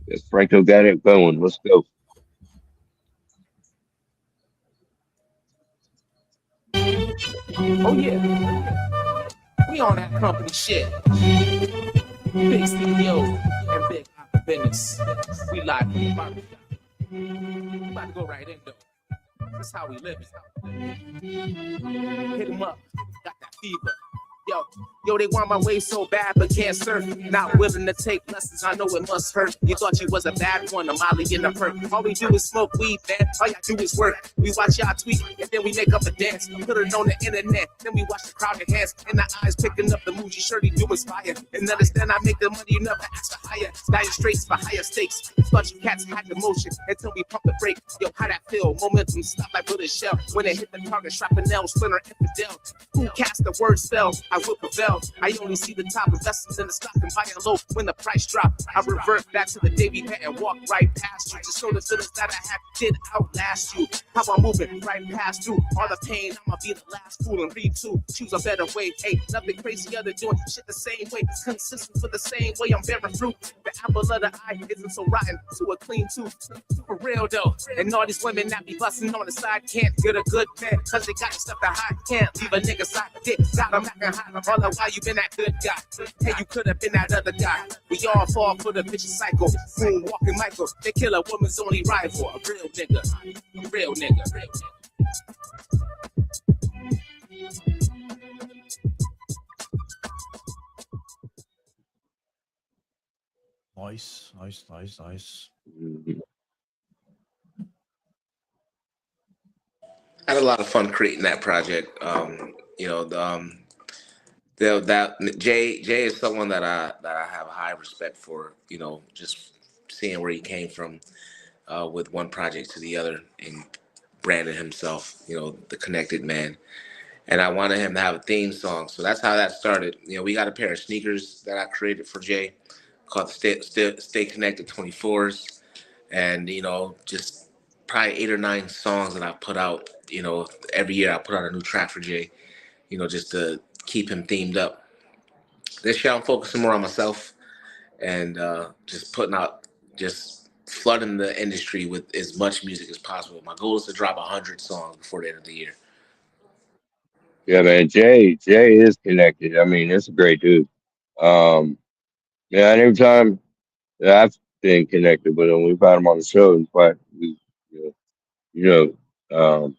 Yes, Franco got it going. Let's go. Oh yeah, we on that company shit. Big CEOs and big business. We live from the barbershop. We about to go right in though. That's how we live. Hit 'em up. Got that fever. Yo, they want my way so bad, but can't surf. Not willing to take lessons, I know it must hurt. You thought you was a bad one, a Molly in the perk. All we do is smoke weed, man. All y'all do is work. We watch y'all tweet, and then we make up a dance. Put it on the internet, then we watch the crowd enhance. And the eyes picking up the moves you surely do inspire. And understand I make the money, you never ask for higher. Dying straights for higher stakes. Thought you cats had the motion until we pump the brake. Yo, how that feel? Momentum stop like bullet shell. When it hit the target, shrapnel, splinter, infidel. Who cast the word spell? I will prevail. I only see the top, investors in the stock and buying low when the price drop. I revert back to the day we met and walk right past you. Just show the feelings that I had did outlast you. How I'm moving right past you. All the pain, I'ma be the last fool and read too. Choose a better way. Hey, nothing crazy other doing shit the same way. Consistent with the same way I'm bearing fruit. The apple of the eye isn't so rotten to a clean tooth. For real though. And all these women that be busting on the side can't get a good man. Cause they got stuff to hide. Can't leave a nigga side dick. Got them acting hot. All the while you been that good guy. Hey, you could have been that other guy. We all fall for the vicious cycle. Moonwalking Michael. They kill a woman's only rival. A real nigga. A real nigga. Real nigga. Nice. Mhm. I had a lot of fun creating that project. That Jay is someone that I have a high respect for. Just seeing where he came from with one project to the other and branded himself. The connected man. And I wanted him to have a theme song, so that's how that started. We got a pair of sneakers that I created for Jay called the Stay Connected 24s, and just probably 8 or 9 songs that I put out. Every year I put out a new track for Jay. Just to keep him themed up. This year I'm focusing more on myself and just putting out, just flooding the industry with as much music as possible. My goal is to drop 100 songs before the end of the year. Yeah, man. Jay is connected. I mean, it's a great dude. Um, yeah, and every time that I've been connected with him, we've had him on the show. In fact, you know,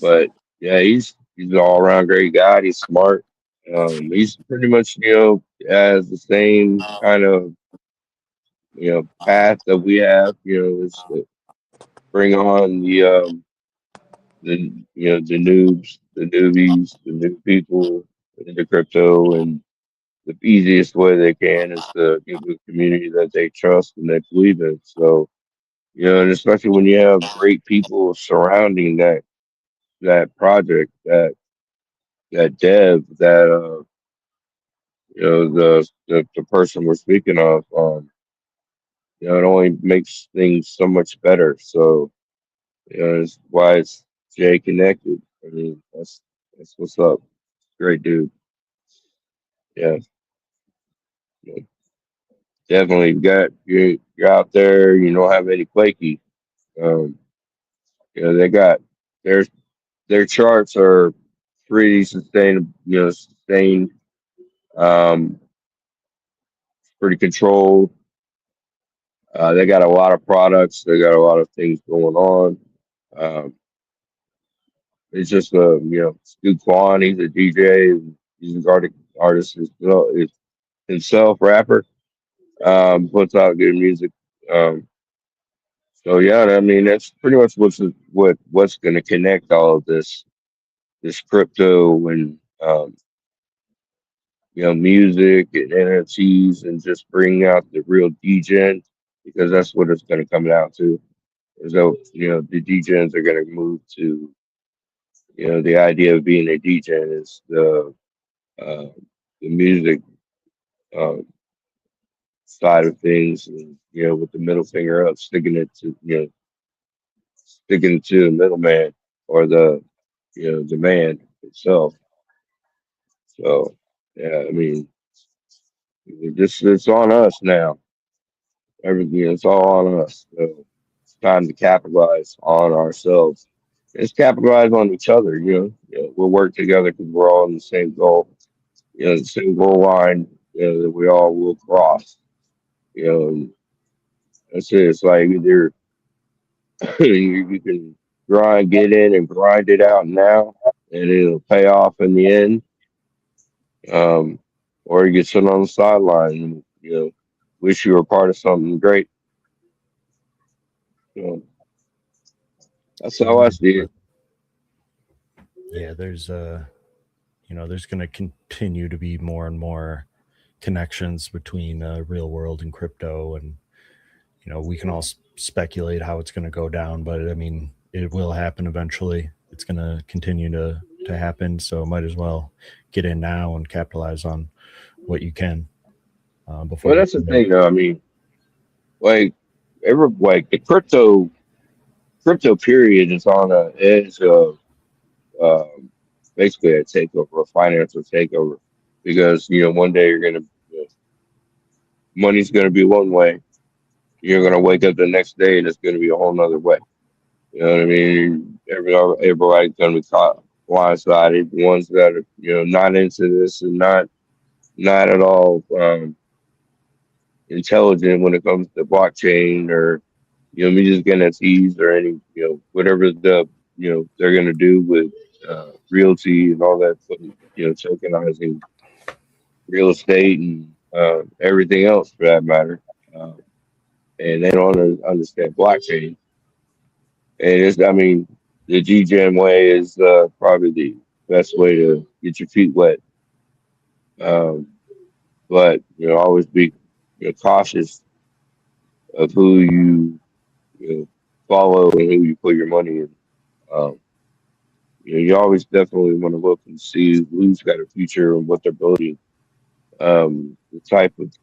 but yeah, he's an all around great guy. He's smart. He's pretty much has the same kind of path that we have. Is to bring on the noobs, the newbies, the new people into crypto, and the easiest way they can is to give a community that they trust and they believe in. So, and especially when you have great people surrounding that project, that dev, that the person we're speaking of, it only makes things so much better. So, it's why it's Jay connected. I mean, that's what's up. Great dude. Yeah, yeah. Definitely got you're out there. You don't have any flaky. Um, they got their their charts are pretty sustainable. Sustained. Um, pretty controlled. They got a lot of products. They got a lot of things going on. Um, it's just Stu Quan. He's a DJ. He's an artist as well, himself, rapper. Puts out good music. So yeah, I mean that's pretty much what's going to connect all of this crypto and music and NFTs and just bring out the real DGen because that's what it's going to come down to. So the DGens are going to move to the idea of being a DGen is uh, the music um, side of things, and with the middle finger up, sticking to the middleman or the man itself. So yeah, I mean, it's on us now. Everything it's all on us. So it's time to capitalize on ourselves. It's capitalize on each other. We'll work together because we're all in the same goal. The same goal line. That we all will cross. And that's it. It's like either you can get in and grind it out now, and it'll pay off in the end. Um, or you get sit on the sideline and wish you were part of something great. That's how I see it. Yeah, there's there's going to continue to be more and more connections between real world and crypto, and we can all speculate how it's going to go down, but I mean it will happen eventually. It's going to continue to happen, so might as well get in now and capitalize on what you can before. Well, that's the thing, though. I mean, like the crypto period is on the edge of basically a takeover, a financial takeover, because one day you're gonna money's gonna be one way, you're gonna wake up the next day and it's gonna be a whole nother way. You know what I mean? Everybody's gonna be caught blindsided. The ones that are not into this and not at all intelligent when it comes to blockchain or music NFTs or any whatever they're gonna do with realty and all that, tokenizing real estate and everything else for that matter, and they don't understand blockchain. And I mean, the GGen way is probably the best way to get your feet wet. But always be cautious of who you follow and who you put your money in. You always definitely want to look and see who's got a future and what they're building. The type of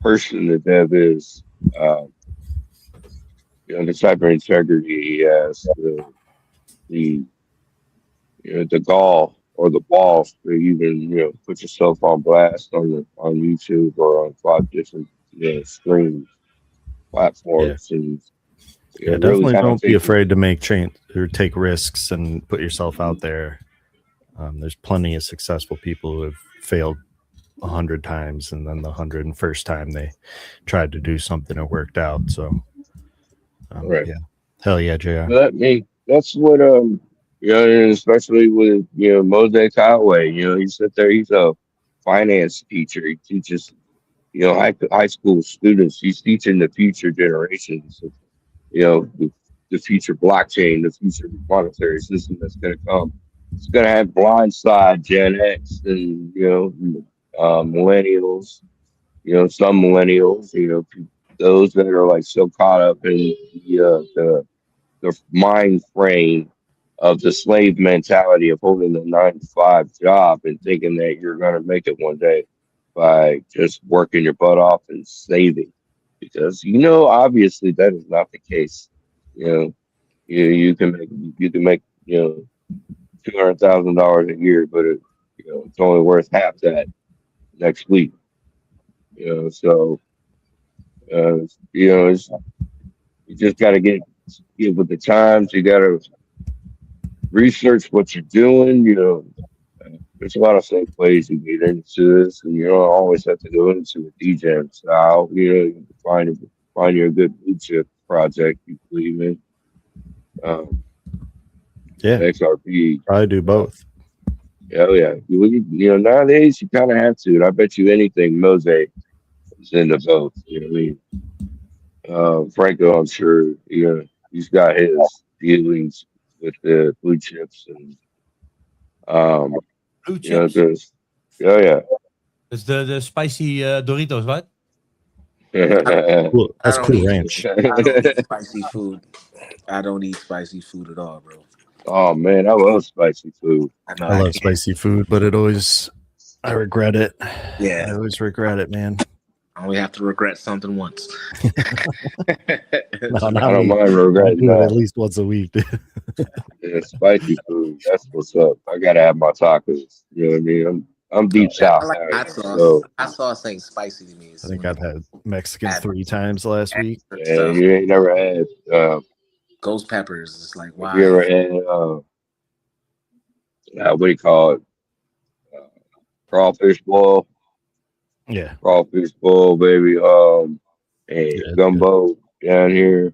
person that Dev is, the type of integrity he has, the gall or the balls to even put yourself on blast on YouTube or on 5 different streams platforms. Yeah. And definitely really don't be afraid to make change or take risks and put yourself out there. There's plenty of successful people who have failed 100 times, and then the 101st time they tried to do something, it worked out. So right. Yeah, hell yeah, JR. That's what and especially with Mosaic Highway. He sit there, he's a finance teacher. He teaches high school students. He's teaching the future generations of the future blockchain, the future monetary system that's going to come. It's going to have blindside Gen X and millennials. Some millennials. Those that are like so caught up in the mind frame of the slave mentality of holding a 9-to-5 job and thinking that you're going to make it one day by just working your butt off and saving. Because obviously that is not the case. You can make $200,000 a year, but it's only worth half that next week. So you just got to get with the times. You got to research what you're doing. There's a lot of safe ways to get into this, and you don't always have to go into a DJ style. You can find you a good blue chip project you believe in. XRP. I do both. Oh yeah. Nowadays you kind of have to. And I bet you anything Mosaic is into both. Franco, I'm sure, he's got his dealings with the blue chips and um, Blue chips. just yeah, It's the spicy Doritos, right? yeah. Cool. I That's don't Cool eat. Ranch. I don't eat spicy food. I don't eat spicy food at all, bro. Oh man, I love spicy food. I know I I love can't. spicy food, but I regret it. Yeah, I always regret it, man. I only have to regret something once. No, I not don't me. mind I regretting do it at that. least once a week, dude. Yeah, spicy food. That's what's up. I gotta have my tacos. You know what I mean? I'm deep Yeah, I south like out hot here, sauce. so Hot sauce ain't spicy to me. I It's think when I've they had Mexican add 3 times last week. extra yeah, stuff. you ain't never had. Ghost peppers. It's like Have you ever why? had? What do you call it? Uh, crawfish boil. Yeah, Crawfish boil, baby. And yeah, it's good. gumbo down here.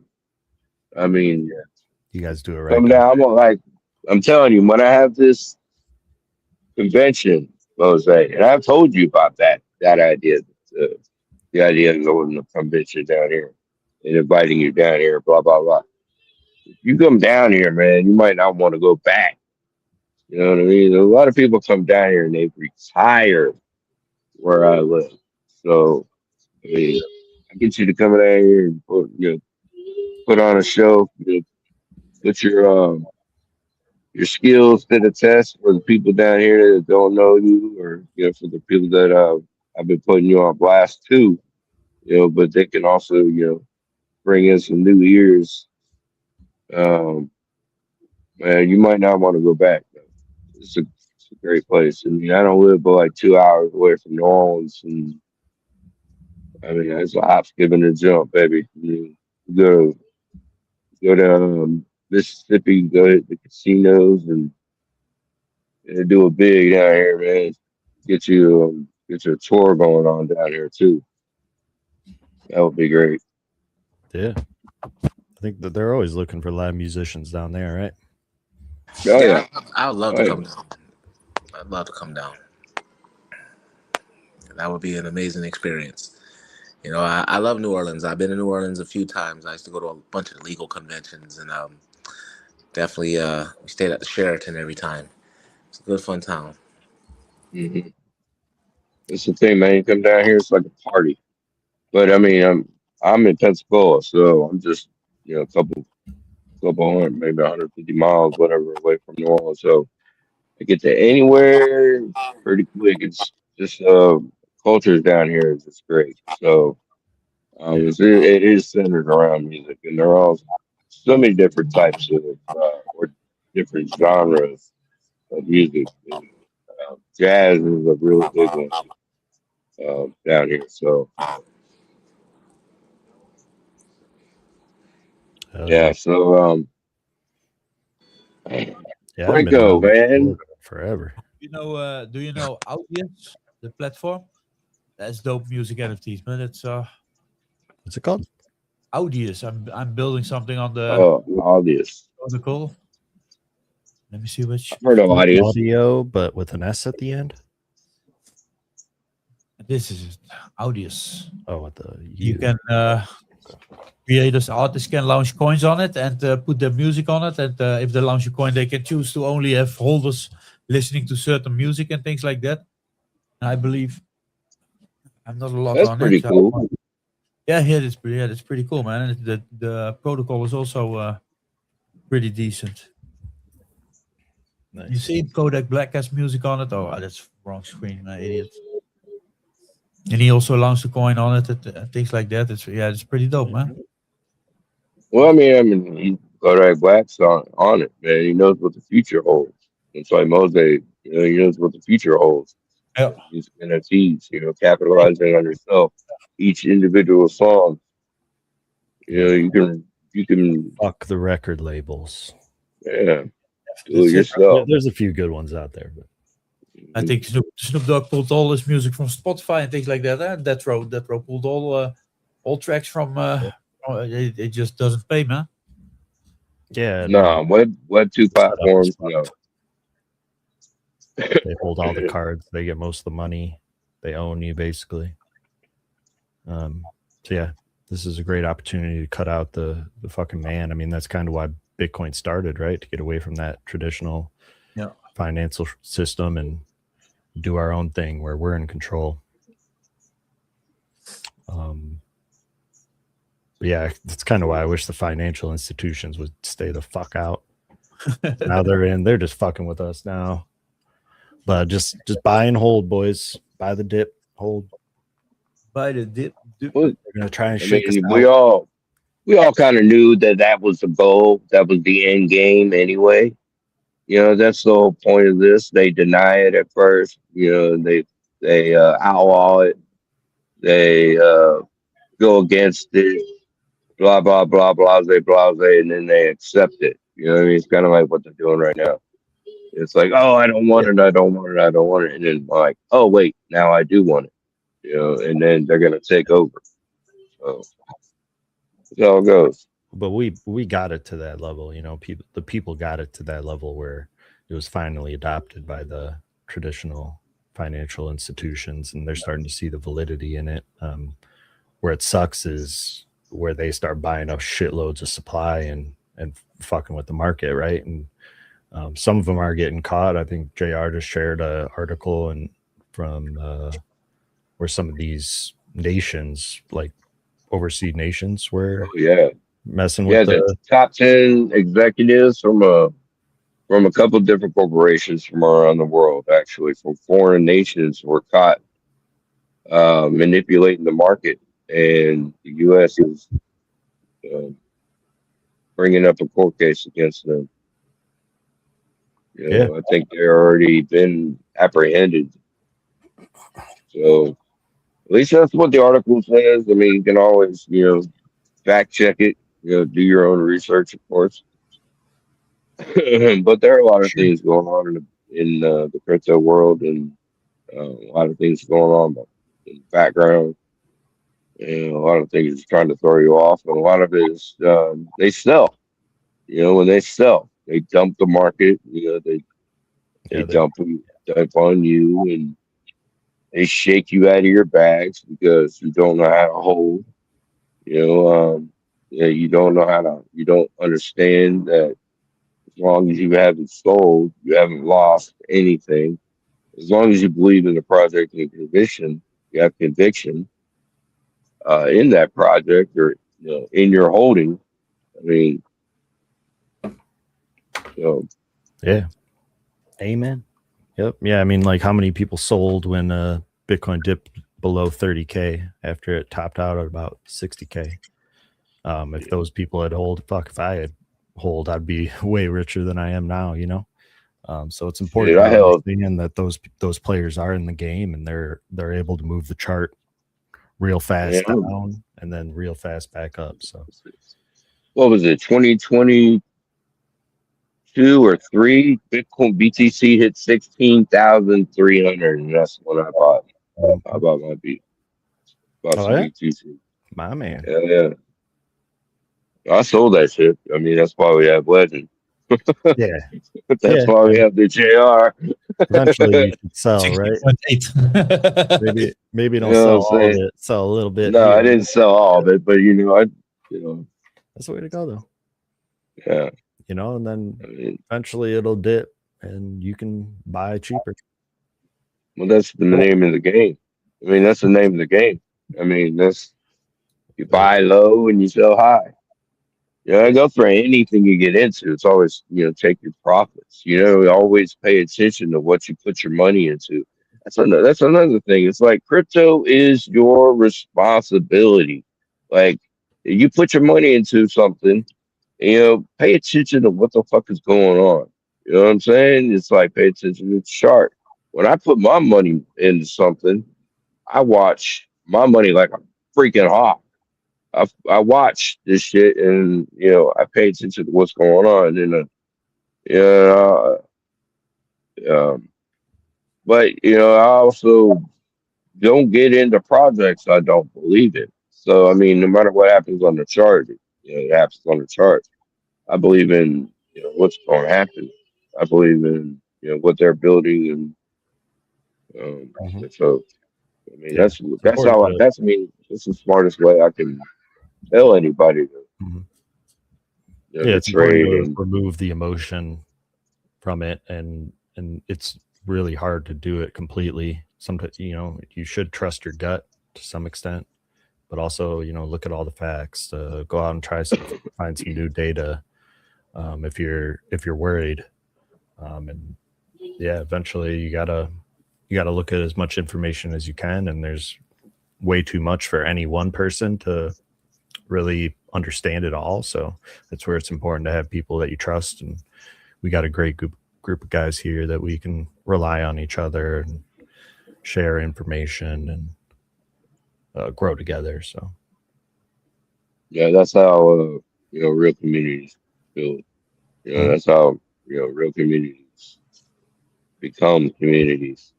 I mean, You guys do it right, come guys. down. I'm telling you, when I have this convention, Jose, and I've told you about that idea, the idea of going to a convention down here and inviting you down here, blah blah blah. If you come down here, man, you might not want to go back. You know what I mean? A lot of people come down here and they retire where I live. So I mean, I get you to come down here and put on a show, put your skills to the test for the people down here that don't know you, or for the people that I've been putting you on blast too. But they can also bring in some new ears. Um, Man, you might not want to go back. Though. It's a great place. I mean, I don't live but like 2 hours away from New Orleans, and I mean, it's a hop, skip, and a jump, baby. You go to Mississippi, go hit the casinos, and do a big down here, man. Get your tour going on down here too. That would be great. Yeah, I think that they're always looking for live musicians down there, right? Oh Yeah, yeah, I would love oh to yeah. come down. I'd love to come down. That would be an amazing experience. I love New Orleans. I've been to New Orleans a few times. I used to go to a bunch of legal conventions, and definitely we stayed at the Sheraton every time. It's a good fun town. hmm It's the thing, man. You come down here, it's like a party. But I mean, I'm in Pensacola, so I'm just a couple hundred, maybe 150 miles, whatever, away from New Orleans. So I get to anywhere pretty quick. It's just cultures down here is just great. So Yeah, it is centered around music, and there are so many different types of or different genres of music. And, jazz is a really big one down here. So hell yeah, yeah, so yeah. I've been Franco, down there man. forever. Do you know Audience, the platform? That's dope music NFTs, man. It's What's it called? Audience. I'm building something on the Oh, Audius. protocol. Let me see which. I've heard of Like Audius. audio, but with an S at the end. This is Audius. Oh, with the You U. can creators, artists can launch coins on it and put their music on it. And if they launch a coin, they can choose to only have holders listening to certain music and things like that. And I believe I'm not a lot That's on it. pretty cool. Yeah, that's pretty cool, man. And the protocol is also pretty decent. You Nice. see Kodak Black has music on it. Oh, that's wrong screen, man, idiot. And he also launched a coin on it, things like that. It's pretty dope, man. Well, he Kodak Black's on it, man. He knows what the future holds. It's like Mosaic, he knows what the future holds. Yeah. These NFTs, capitalizing on yourself. Each individual song, you can, Fuck the record labels. yeah, do it That's it. yourself. There's a few good ones out there, but I think Snoop Dogg pulled all his music from Spotify and things like that. Death Row pulled all tracks from. It just doesn't pay, man. yeah, No, web two platforms, no. they hold all the cards. They get most of the money. They own you basically. So yeah, this is a great opportunity to cut out the fucking man. I mean, that's kind of why Bitcoin started, right? To get away from that traditional financial system and do our own thing where we're in control. Yeah, that's kind of why I wish the financial institutions would stay the fuck out. Now they're just fucking with us now. But just buy and hold, boys. Buy the dip, hold. Buy the dip. Well, They're gonna try and I shake mean, us we out. all kind of knew that was the goal. That was the end game anyway. You know, that's the whole point of this. They deny it at first. You know, they outlaw it. They go against it. Blah blah blah blase blase, and then they accept it. You know what I mean? It's kind of like what they're doing right now. It's like, oh, I don't want it, I don't want it, I don't want it, and then like, oh wait, now I do want it. You know, and then they're gonna take over. So that's how it goes. But we got it to that level, you know. The people got it to that level where it was finally adopted by the traditional financial institutions, and they're starting to see the validity in it. Where it sucks is where they start buying up shitloads of supply and fucking with the market, right? And some of them are getting caught. I think JR just shared an article from where some of these nations, like overseas nations, were messing with the top 10 executives from a couple of different corporations from around the world, actually from foreign nations, were caught manipulating the market, and the U.S. is bringing up a court case against them. You know, I think they're already been apprehended. So at least that's what the article says. I mean, you can always, you know, fact check it. You know, do your own research, of course. But there are a lot of things going on in the crypto world, and a lot of things going on in the background. And a lot of things is trying to throw you off, and a lot of it is they sell. You know, when they sell, they dump the market. You know, they dump on you, and they shake you out of your bags because you don't know how to hold. You know, you don't know how to. You don't understand that as long as you haven't sold, you haven't lost anything. As long as you believe in the project and conviction, you have conviction in that project, or you know, in your holding. I mean, yeah, amen. Yep. Yeah, I mean, like, how many people sold when Bitcoin dipped below 30K after it topped out at about 60K? If those people had hold, if I had hold, I'd be way richer than I am now, you know. So it's important to understand that those players are in the game, and they're able to move the chart real fast down and then real fast back up. So what was it, 2022 or 3? Bitcoin BTC hit 16,300, and that's when I bought my beat. BTC. My man. Yeah. I sold that shit. I mean, that's why we have Legend. Yeah. That's why we have the JR. Eventually you should sell, right? maybe don't sell all of it. Sell a little bit. No, I didn't sell all of it, but you know, that's the way to go, though. Yeah. You know, and then eventually it'll dip and you can buy cheaper. Well, that's the name of the game. I mean, that's the name of the game. I mean, you buy low and you sell high. You know, I go for anything you get into. It's always, you know, take your profits. You know, always pay attention to what you put your money into. That's another thing. It's like crypto is your responsibility. Like, if you put your money into something, you know, pay attention to what the fuck is going on. You know what I'm saying? It's like, pay attention to the chart. When I put my money into something, I watch my money like a freaking hawk. I watch this shit, and you know, I pay attention to what's going on, and but you know, I also don't get into projects I don't believe in. So I mean, no matter what happens on the chart, you know, it happens on the chart. I believe in, you know, what's going to happen. I believe in, you know, what they're building, and so I mean, that's the smartest way I can tell anybody to, Mhm. you know, Yeah, to it's important trade. to And remove the emotion from it, and it's really hard to do it completely. Sometimes, you know, you should trust your gut to some extent, but also, you know, look at all the facts. Go out and try some, find some new data if you're worried. And yeah, eventually you gotta look at as much information as you can, and there's way too much for any one person to really understand it all. So that's where it's important to have people that you trust, and we got a great group of guys here that we can rely on each other and share information and grow together. So yeah, that's how, you know, real communities build. You know, that's how, you know, real communities become communities.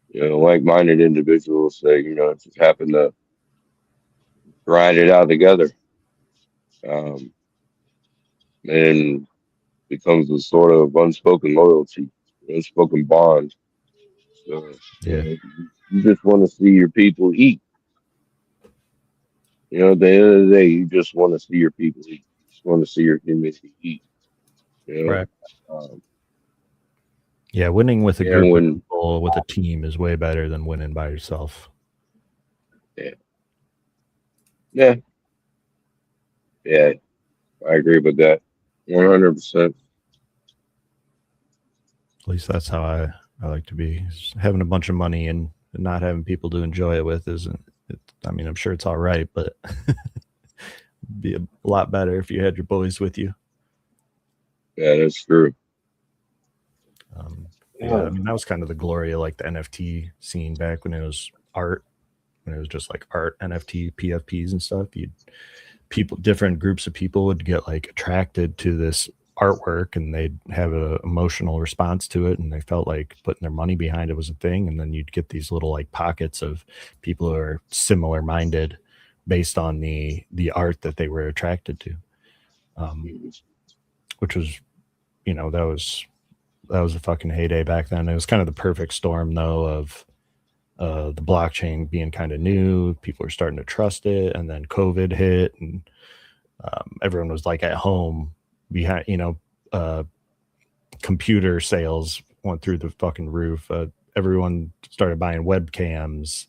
You know, like-minded individuals that, you know, just happen to grind it out together. Um, and becomes a sort of unspoken loyalty, unspoken bond. So, you yeah, know, you just want to see your people eat. You know, at the end of the day, you just want to see your people eat. You just want to see your community eat. You right. know, Yeah, winning with a and group of when, people, with a team, is way better than winning by yourself. yeah, yeah, yeah, I agree with that, 100%. At least that's how I like to be. Having a bunch of money and not having people to enjoy it with isn't. I mean, I'm sure it's all right, but it'd be a lot better if you had your boys with you. Yeah, that's true. Yeah, I mean, that was kind of the glory of like the NFT scene back when it was art, when it was just like art, NFT, PFPs and stuff. Different groups of people would get like attracted to this artwork, and they'd have an emotional response to it, and they felt like putting their money behind it was a thing. And then you'd get these little like pockets of people who are similar minded based on the art that they were attracted to, which was, you know, that was a fucking heyday back then. It was kind of the perfect storm though of the blockchain being kind of new. People were starting to trust it, and then COVID hit, and everyone was like at home behind, you know, computer sales went through the fucking roof. Everyone started buying webcams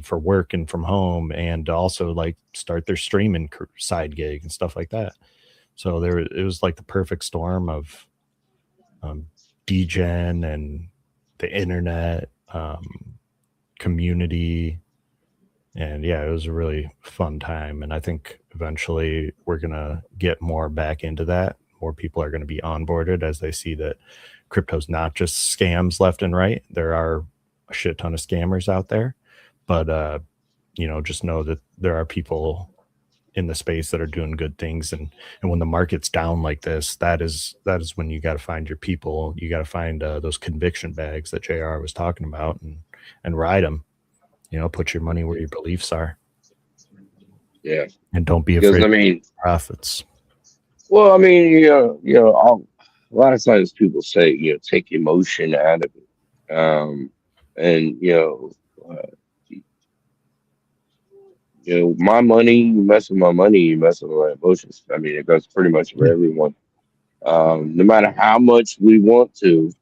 for work and from home, and also like start their streaming side gig and stuff like that. So it was like the perfect storm of DGen and the internet, community. And yeah, it was a really fun time. And I think eventually we're going to get more back into that. More people are going to be onboarded as they see that crypto's not just scams left and right. There are a shit ton of scammers out there. But, you know, just know that there are people in the space that are doing good things. And when the market's down like this, that is when you got to find your people. You got to find those conviction bags that JR was talking about, and ride them. You know, put your money where your beliefs are. Yeah, And don't be because afraid I of mean, profits. well, I mean, a lot of times people say, you know, take emotion out of it, and my money, you mess with my money, you mess with my emotions. I mean, it goes pretty much for Yeah. everyone. No matter how much we want to,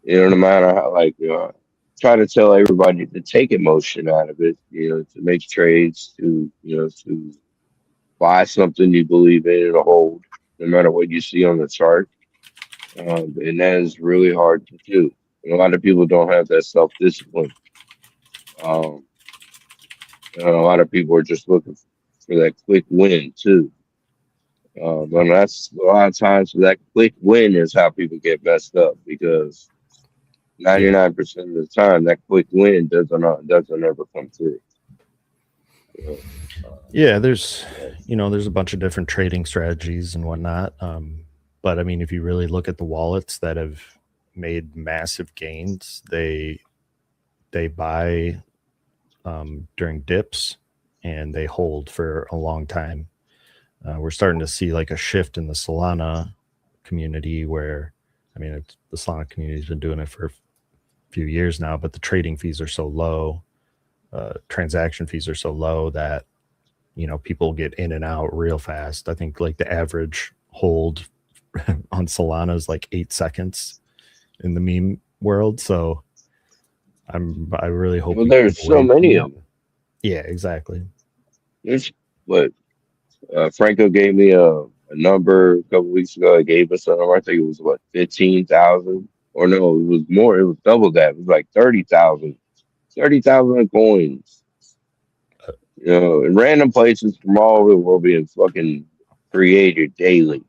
no matter how, like, try to tell everybody to take emotion out of it, to make trades, to buy something you believe in and hold, no matter what you see on the chart. And that is really hard to do. And a lot of people don't have that self-discipline. Um, a lot of people are just looking for that quick win too. And that's a lot of times that quick win is how people get messed up, because 99% of the time that quick win doesn't ever come through. Yeah, there's a bunch of different trading strategies and whatnot. But I mean, if you really look at the wallets that have made massive gains, they buy during dips and they hold for a long time. We're starting to see like a shift in the Solana community where, I mean, the Solana community has been doing it for a few years now, but the trading fees are so low, transaction fees are so low that people get in and out real fast. I think like the average hold on Solana is like 8 seconds in the meme world. So I really hope there's so many of them. Yeah, exactly. There's what Franco gave me a number a couple weeks ago. He gave us a number. I think it was what 15,000, or no, it was more. It was double that. It was like 30,000. 30,000 coins. In random places from all over the world being fucking created daily.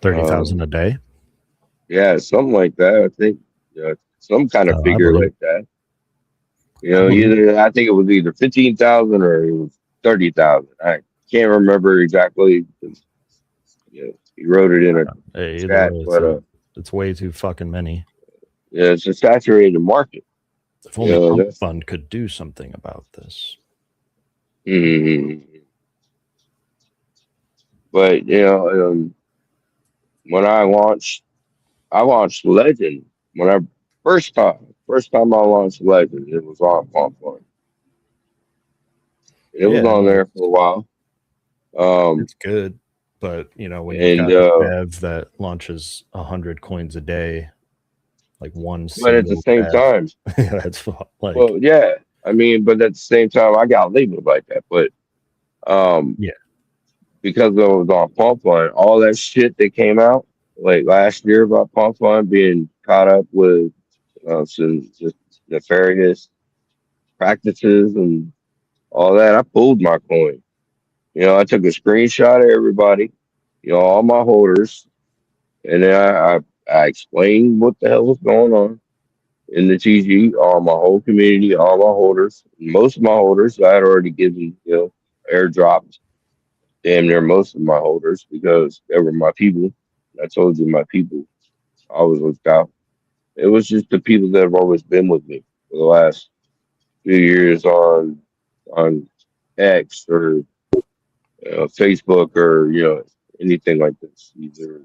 30,000 a day. Yeah, something like that. I think some kind of figure like that. I think it was either 15,000 or it was 30,000. I can't remember exactly. He wrote it in a chat, but it's way too fucking many. Yeah, it's a saturated market. If only Pump Fund could do something about this. But when I launched Legend. When I first time I launched Legend, it was on Pump Fund. It was on there for a while. It's good, but when you got a dev that launches 100 coins a day, like one. But at the same time, that's like. Well, yeah. I mean, but at the same time, I got labeled like that. But because it was on Pump Fund, all that shit that came out like last year about Pump Fund being caught up with some just nefarious practices and all that, I pulled my coin. I took a screenshot of everybody, all my holders, and then I explained what the hell was going on in the TG, all my whole community, all my holders. Most of my holders I had already given, airdropped damn near most of my holders because they were my people. I told you my people always looked out. It was just the people that have always been with me for the last few years on X or Facebook or anything like this, either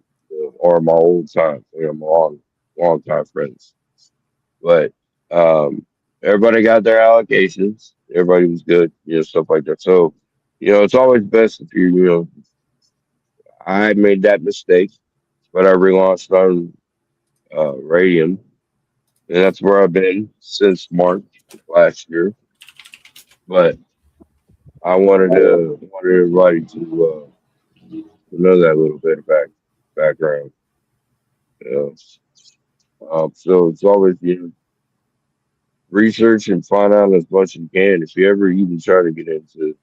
or my old time, my long time friends. But everybody got their allocations. Everybody was good, stuff like that. So, it's always best if I made that mistake, but I relaunched on Radium, and that's where I've been since March of last year. But I wanted everybody to know that little bit of background. So it's always research and find out as much as you can. If you ever even try to get into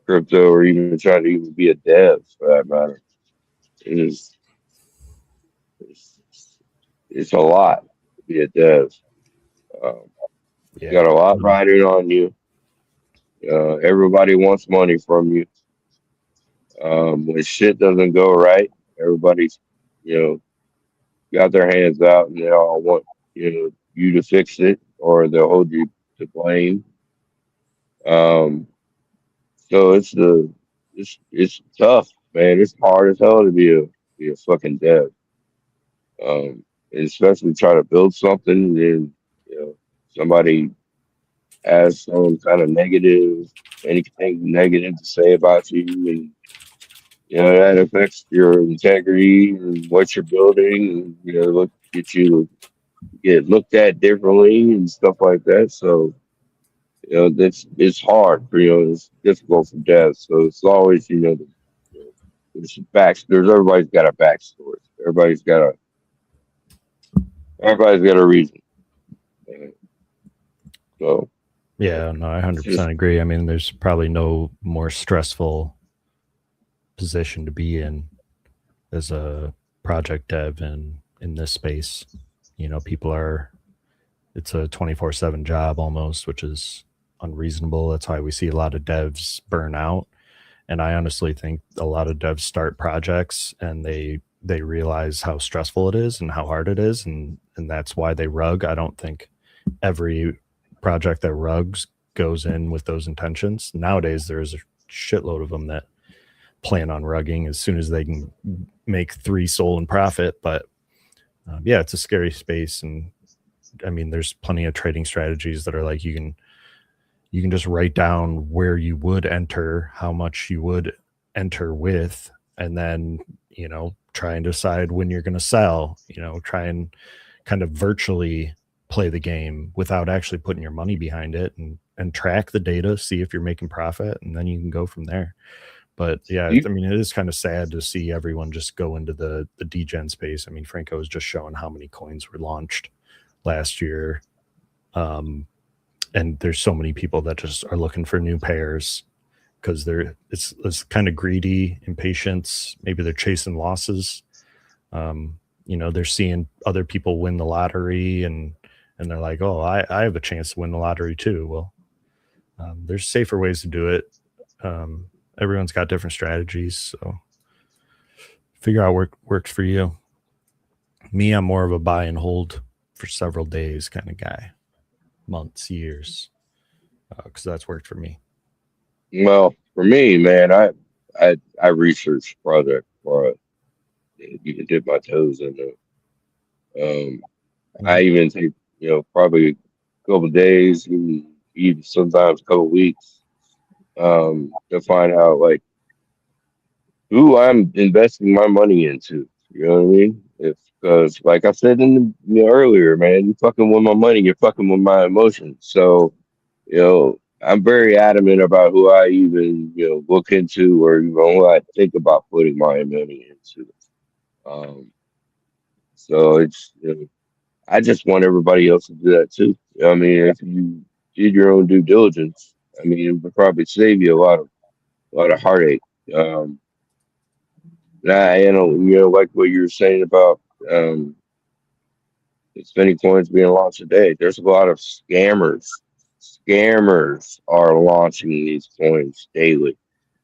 crypto or even try to even be a dev for that matter, it's a lot to be a dev. You got a lot riding on you. Everybody wants money from you. When shit doesn't go right, everybody's got their hands out and they all want you to fix it, or they'll hold you to blame. So it's tough, man. It's hard as hell to be a fucking dev. And especially try to build something and somebody has some kind of anything negative to say about you, and that affects your integrity and what you're building, and get looked at differently and stuff like that. So it's hard for it's difficult for devs. So it's always there's everybody's got a backstory. Everybody's got a reason. So yeah, no, I 100% agree. I mean, there's probably no more stressful position to be in as a project dev in this space. It's a 24/7 job almost, which is unreasonable. That's why we see a lot of devs burn out. And I honestly think a lot of devs start projects and they realize how stressful it is and how hard it is, and that's why they rug. I don't think every project that rugs goes in with those intentions. Nowadays, there's a shitload of them that plan on rugging as soon as they can make 3 SOL in profit. But it's a scary space, and I mean, there's plenty of trading strategies that are like you you can just write down where you would enter, how much you would enter with, and then, you know, try and decide when you're going to sell, you know, try and kind of virtually play the game without actually putting your money behind it, and track the data, see if you're making profit, and then you can go from there. But yeah, I mean, it is kind of sad to see everyone just go into the degen space. I mean, Franco was just showing how many coins were launched last year. And there's so many people that just are looking for new pairs because it's kind of greedy, impatience. Maybe they're chasing losses. You know, they're seeing other people win the lottery and they're like, oh, I have a chance to win the lottery too. Well, there's safer ways to do it. Everyone's got different strategies, so figure out what works for you. Me, I'm more of a buy and hold for several days kind of guy, months, years, because that's worked for me. Well, for me, man, I researched product for you can dip my toes in it. I even take, you know, probably a couple of days, even sometimes a couple of weeks, to find out like who I'm investing my money into. You know what I mean? Because like I said earlier, man, you fucking with my money, you're fucking with my emotions. So, you know, I'm very adamant about who I even, you know, look into, or even who I think about putting my money into. So it's, you know, I just want everybody else to do that too. I mean, if you did your own due diligence, I mean, it would probably save you a lot of heartache. Like what you were saying about spending coins being launched today. There's a lot of scammers. Scammers are launching these coins daily.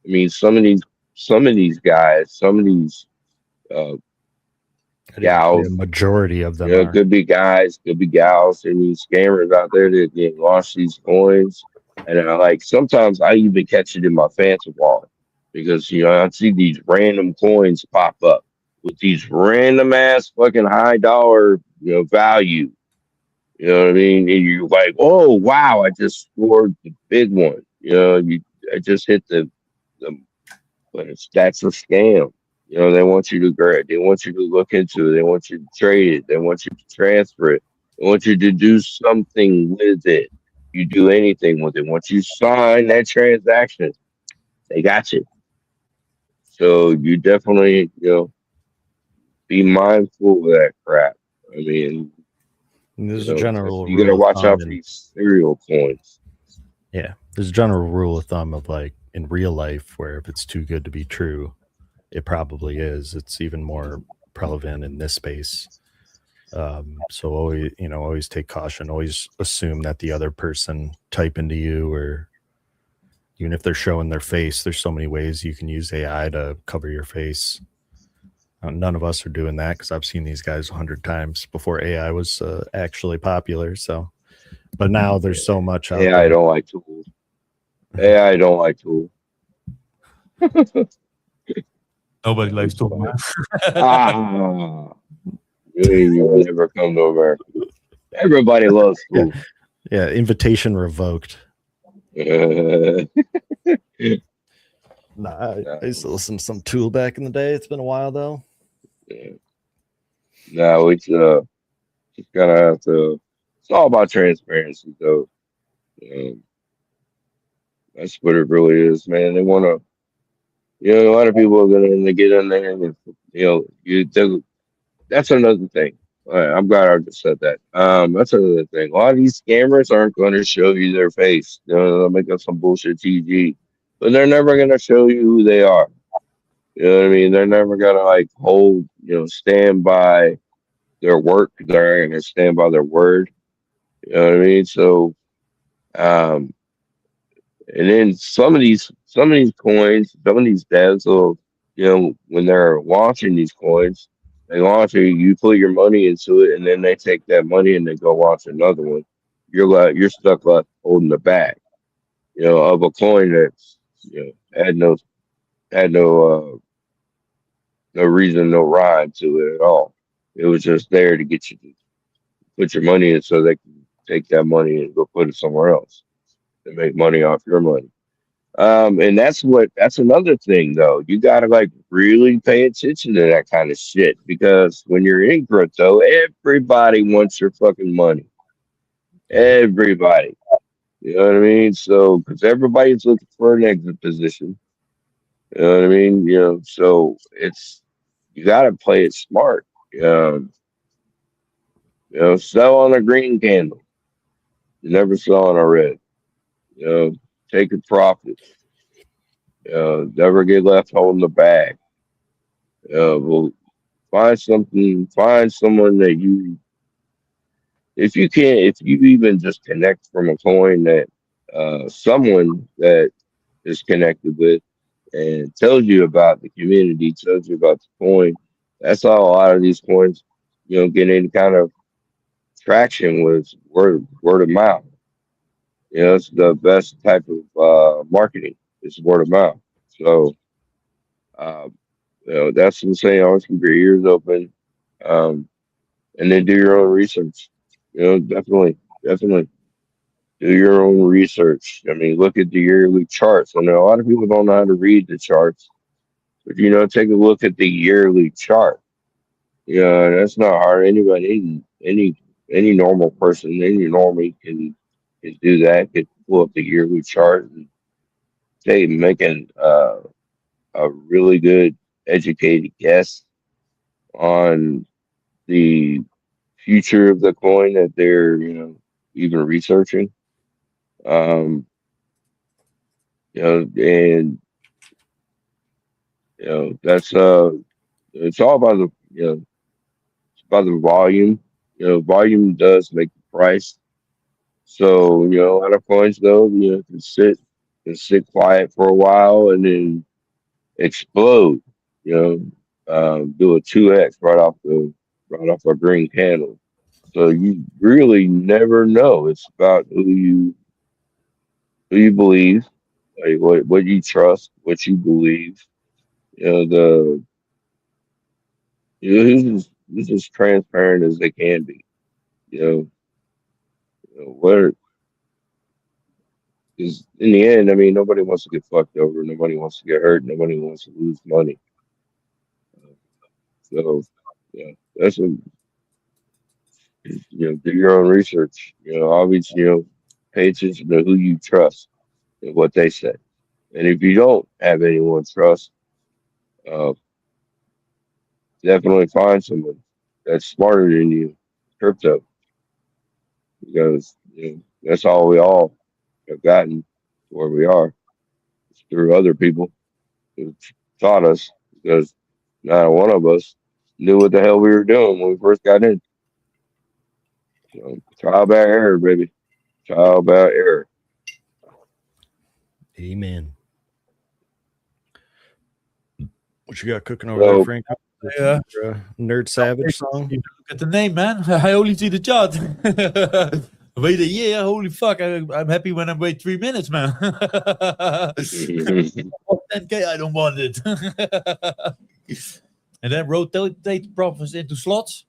I mean, some of these guys, some of these gals, The majority of them, you know, could be guys, could be gals, and these scammers out there that launch these coins. And like sometimes I even catch it in my fancy wallet because, you know, I see these random coins pop up with these random ass fucking high dollar, you know, value. You know what I mean? And you're like, oh wow, I just scored the big one. You know, I just hit the but that's a scam. You know, they want you to grab, they want you to look into it, they want you to trade it, they want you to transfer it, they want you to do something with it. You do anything with it. Once you sign that transaction, they got you. So you definitely, you know, be mindful of that crap. I mean, there's a general you gotta rule of watch out thumb for these serial coins. Yeah, there's a general rule of thumb of like in real life where if it's too good to be true, it probably is. It's even more prevalent in this space. So always take caution. Always assume that the other person typing to you, or even if they're showing their face, there's so many ways you can use AI to cover your face. None of us are doing that because I've seen these guys 100 times before AI was actually popular. So, but now there's so much out AI there. don't like tools. AI don't like tools. Nobody likes to. You will never come to America. Everybody loves tools. Yeah, invitation revoked. Yeah. I used to listen to some Tool back in the day. It's been a while though. Yeah. No, it's just gotta have to. It's all about transparency, though. That's what it really is, man. They want to, you know, a lot of people are gonna get in there, and you know, that's another thing. All right, I'm glad I just said that. That's another thing. A lot of these scammers aren't going to show you their face. You know, they'll make up some bullshit TG, but they're never going to show you who they are. You know what I mean? They're never going to like stand by their work. They're going to stand by their word. You know what I mean? So, and then some of these coins, some of these devs will, you know, when they're launching these coins, they launch it, you put your money into it, and then they take that money and they go launch another one. You're stuck left holding the bag, you know, of a coin that's, you know, had no reason, no rhyme to it at all. It was just there to get you to put your money in so they can take that money and go put it somewhere else. to make money off your money. And that's another thing though. You gotta like really pay attention to that kind of shit because when you're in crypto, everybody wants your fucking money. Everybody. You know what I mean? So, because everybody's looking for an exit position. You know what I mean? So you gotta play it smart. Sell on a green candle. You never sell on a red. Take a profit. Never get left holding the bag. Well, find someone that if you even just connect from a coin that someone that is connected with and tells you about the community, tells you about the coin. That's how a lot of these coins, get any kind of traction with word of mouth. It's the best type of marketing. It's word of mouth. So, uh, that's what I'm saying. Always keep your ears open, and then do your own research. Definitely do your own research. I mean, look at the yearly charts. I know a lot of people don't know how to read the charts, but take a look at the yearly chart. That's not hard. Anybody, any normal person, any normie can do that. Can pull up the yearly chart and make a really good educated guess on the future of the coin that they're even researching. And that's it's all about it's about the volume. Volume does make the price. So a lot of coins though can sit quiet for a while and then explode. Do a 2x right off a green candle. So you really never know. It's about who you believe, like what you trust, what you believe. Who's as transparent as they can be. What is in the end, I mean, nobody wants to get fucked over, nobody wants to get hurt, nobody wants to lose money. So that's what do your own research. Always pay attention to who you trust and what they say. And if you don't have anyone trust, uh, definitely find someone that's smarter than you, crypto, because that's all we all have gotten to where we are. It's through other people who taught us, because not one of us knew what the hell we were doing when we first got in. So, trial by error, baby. Trial by error. Amen. What you got cooking over there, Frank? Yeah. Nerd Savage song. Look at the name, man. I only see the chart. Wait a year. Holy fuck. I'm happy when I wait 3 minutes, man. 10K, I don't want it. And then rotate profits into slots.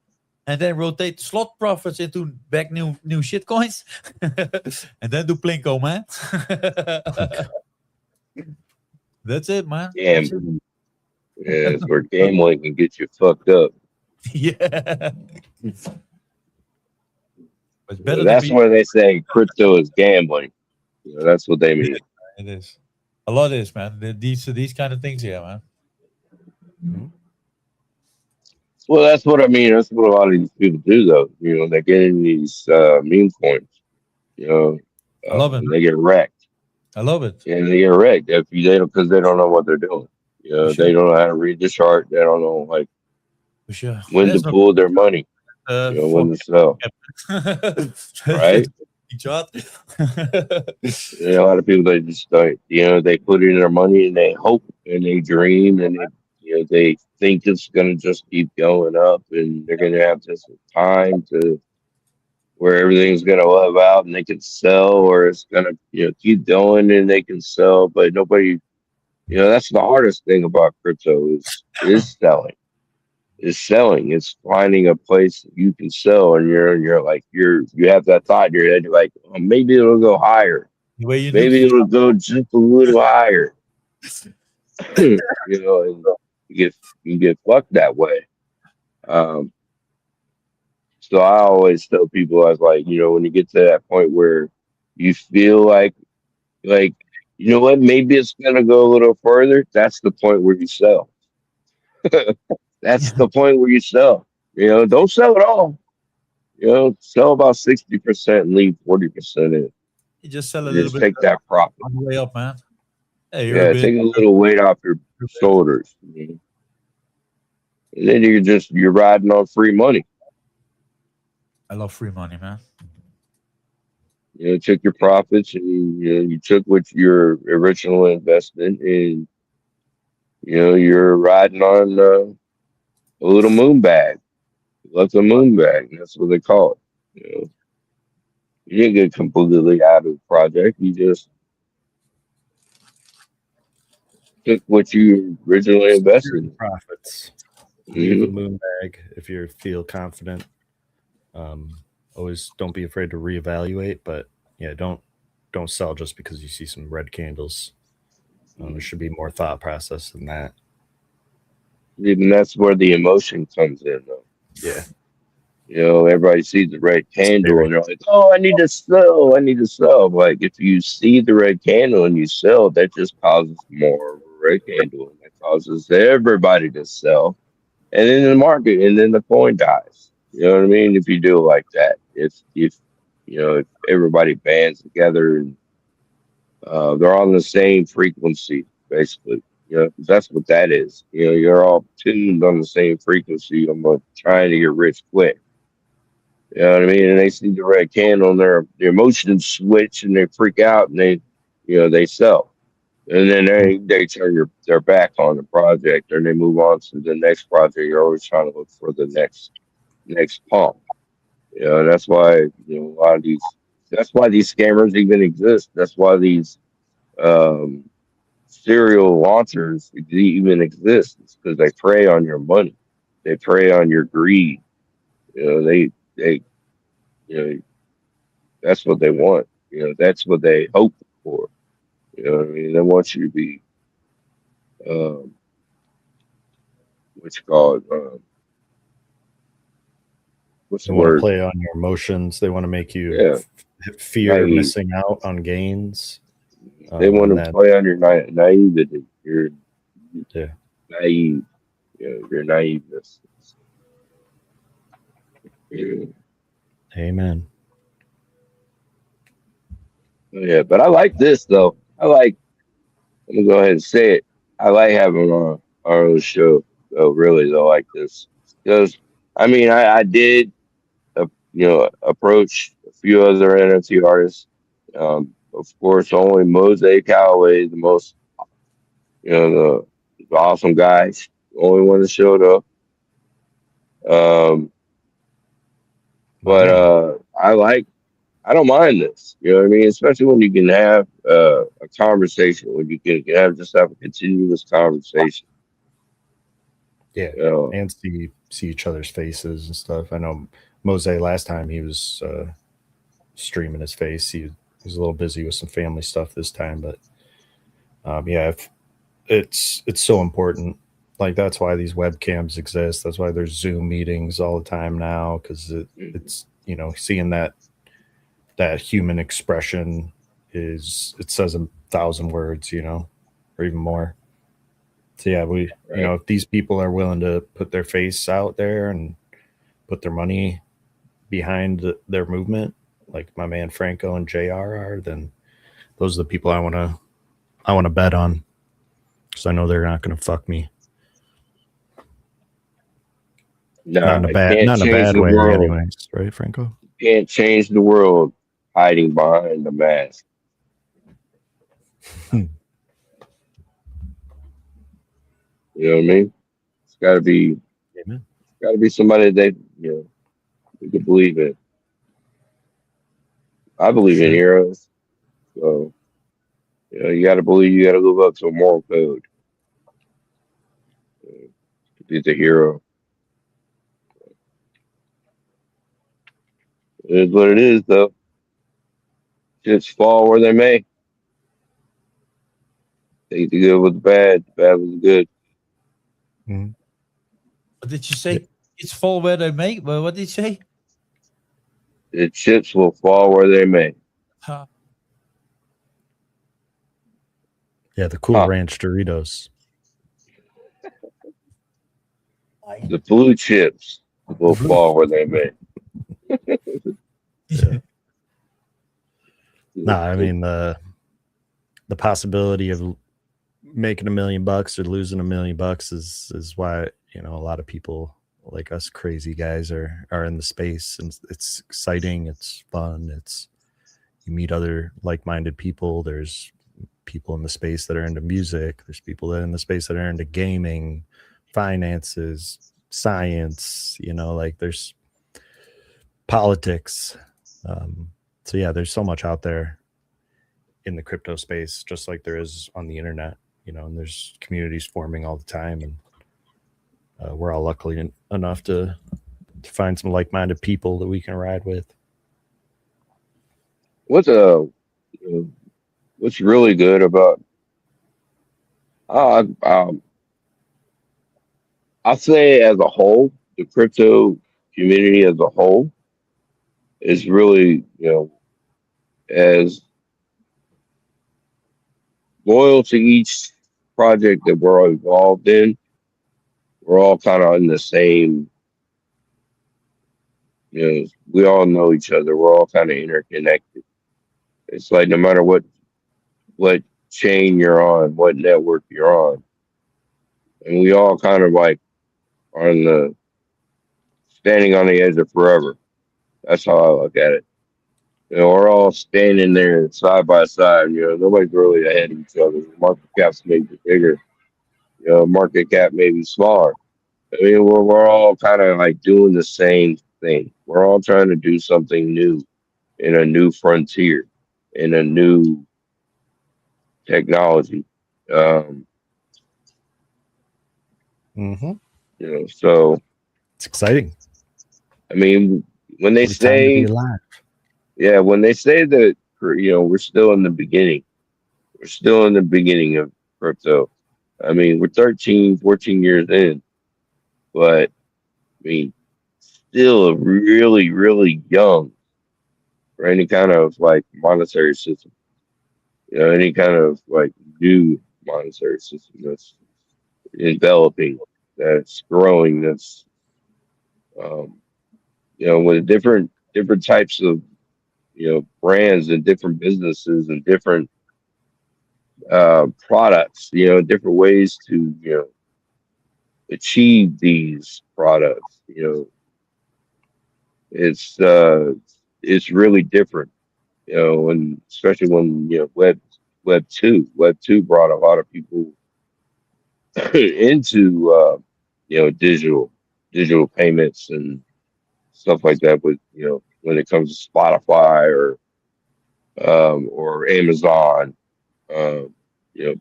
And then rotate slot profits into back new shit coins. And then do Plinko, man. That's it, man. Damn. Yeah, it's where gambling can get you fucked up. Yeah. That's where they say crypto is gambling. That's what they mean. It is. A lot is, man. These kind of things here, man. Mm-hmm. Well, that's what I mean. That's what a lot of these people do, though. They get in these meme coins. I love it. They get wrecked. I love it. And they get wrecked if they don't, because they don't know what they're doing. Sure. They don't know how to read the chart. They don't know For sure. when to pull their money. When to sell. Right? Chart. A lot of people, they just don't, they put in their money and they hope and they dream and they think it's gonna just keep going up and they're gonna have this time to where everything's gonna level out and they can sell, or it's gonna keep going and they can sell, but nobody. That's the hardest thing about crypto is selling. It's finding a place you can sell, and you're like you have that thought in your head, you're like, oh, maybe it'll go higher. The way you maybe nuke it'll go just a little higher. You know, and you get fucked that way. Um, so I always tell people, I was like, you know, when you get to that point where you feel like, you know what, maybe it's gonna go a little further. That's the point where you sell. That's it. the point where you sell. You know, don't sell it all. You know, sell about 60% and leave 40% in. You just sell a And little just bit take that profit. on the way up, man. Hey, you're a Yeah, bit. take a little weight off your shoulders. You know? And then you're riding on free money. I love free money, man. You know, took your profits and you took what your original investment and you're riding on a little moon bag. That's a moon bag. That's what they call it. You know, you didn't get completely out of the project. You just took what you originally Secure invested the in. profits. Leave a Mhm. moon bag if you feel confident. Always don't be afraid to reevaluate, but yeah, don't sell just because you see some red candles. There should be more thought process than that. And that's where the emotion comes in, though. Yeah, You know, everybody sees the red candle scary. and they're like, "Oh, I need to sell. I need to sell." Like if you see the red candle and you sell, that just causes more of a red candle, and that causes everybody to sell, and then the market, and then the coin dies. You know what I mean? If you do it like that, if if everybody bands together and they're on the same frequency, basically. You know, 'cause that's what that is. You know, you're all tuned on the same frequency. I'm trying to get rich quick. You know what I mean? And they see the red candle and their emotions switch and they freak out and they sell. And then they turn their back on the project and they move on to the next project. You're always trying to look for the next pump. You know, and that's why, a lot of that's why these scammers even exist. That's why these um, serial launchers even exist. It's because they prey on your money. They prey on your greed. You know, they you know, that's what they want. You know, that's what they hope for. You know what I mean? They want you to be, um, what you call it? What's They the want to word? play on your emotions. They want to make you Yeah, fear naive. missing out on gains. They want And to that, play on your naivety. You're yeah, naive. You know, your naiveness. Yeah. amen. Yeah, but I like this though. Let me go ahead and say it. I like having our own show. Though, really, though, like this because I mean, I did approach a few other NFT artists. Of course, only Mosaic Callaway, the most, the awesome guys, the only one that showed up. Um, My but man. I don't mind this. You know what I mean? Especially when you can have a conversation, when you can have a continuous conversation. Yeah, You know, and see each other's faces and stuff. I know Mose last time he was streaming his face. He was a little busy with some family stuff this time, but yeah, it's so important. Like that's why these webcams exist. That's why there's Zoom meetings all the time now because it's seeing that human expression it says 1,000 words, or even more. So yeah, right? if these people are willing to put their face out there and put their money behind their movement, like my man Franco and JR are, then those are the people I want to bet on because I know they're not going to fuck me. Nah, I can't Not in a change bad the way, world. anyways, right, Franco? Can't change the world hiding behind the mask. You know what I mean? It's Amen. got to be somebody that you can believe in. I believe in Sure. heroes, so you got to believe. You got to live up to a moral code to be the hero. It is what it is, though. Just fall where they may. Take the good with the bad. The bad with the good. Mhm. What did you say? It's fall where they may. Well, what did you say? The chips will fall where they may. Huh. Yeah, the Cool Ranch Doritos. The blue chips will fall where they may. Yeah. No, I mean the possibility of making $1 million or losing $1 million is why, you know, a lot of people like us crazy guys are in the space, and it's exciting, it's fun, it's you meet other like-minded people. There's people in the space that are into music, there's people that are in the space that are into gaming, finances, science, you know, like there's politics. So yeah, there's so much out there in the crypto space, just like there is on the internet, you know, and there's communities forming all the time, and we're all lucky enough to find some like-minded people that we can ride with. What's really good about I'll say as a whole, the crypto community as a whole is really, you know, as loyal to each project that we're involved in. We're all kind of in the same, you know, we all know each other. We're all kind of interconnected. It's like no matter what chain you're on, what network you're on, and we all kind of like are on the standing on the edge of forever. That's how I look at it. You know, we're all standing there side by side. You know, nobody's really ahead of each other. Market cap's maybe bigger. You know, market cap maybe smaller. I mean, we're all kind of like doing the same thing. We're all trying to do something new in a new frontier, in a new technology. Mm-hmm. You know, so It's exciting. I mean, when they What a time to be say, alive. yeah, when they say that, you know, we're still in the beginning. We're still in the beginning of crypto. I mean, we're 13, 14 years in, but I mean, still really, really young for any kind of like monetary system. You know, any kind of like new monetary system that's enveloping, that's growing, that's you know, with different types of, you know, brands and different businesses and different products, you know, different ways to, you know, achieve these products. You know, it's really different, you know, and especially when, you know, web 2 brought a lot of people into you know, digital payments and stuff like that. With, you know, when it comes to Spotify or Amazon, you know,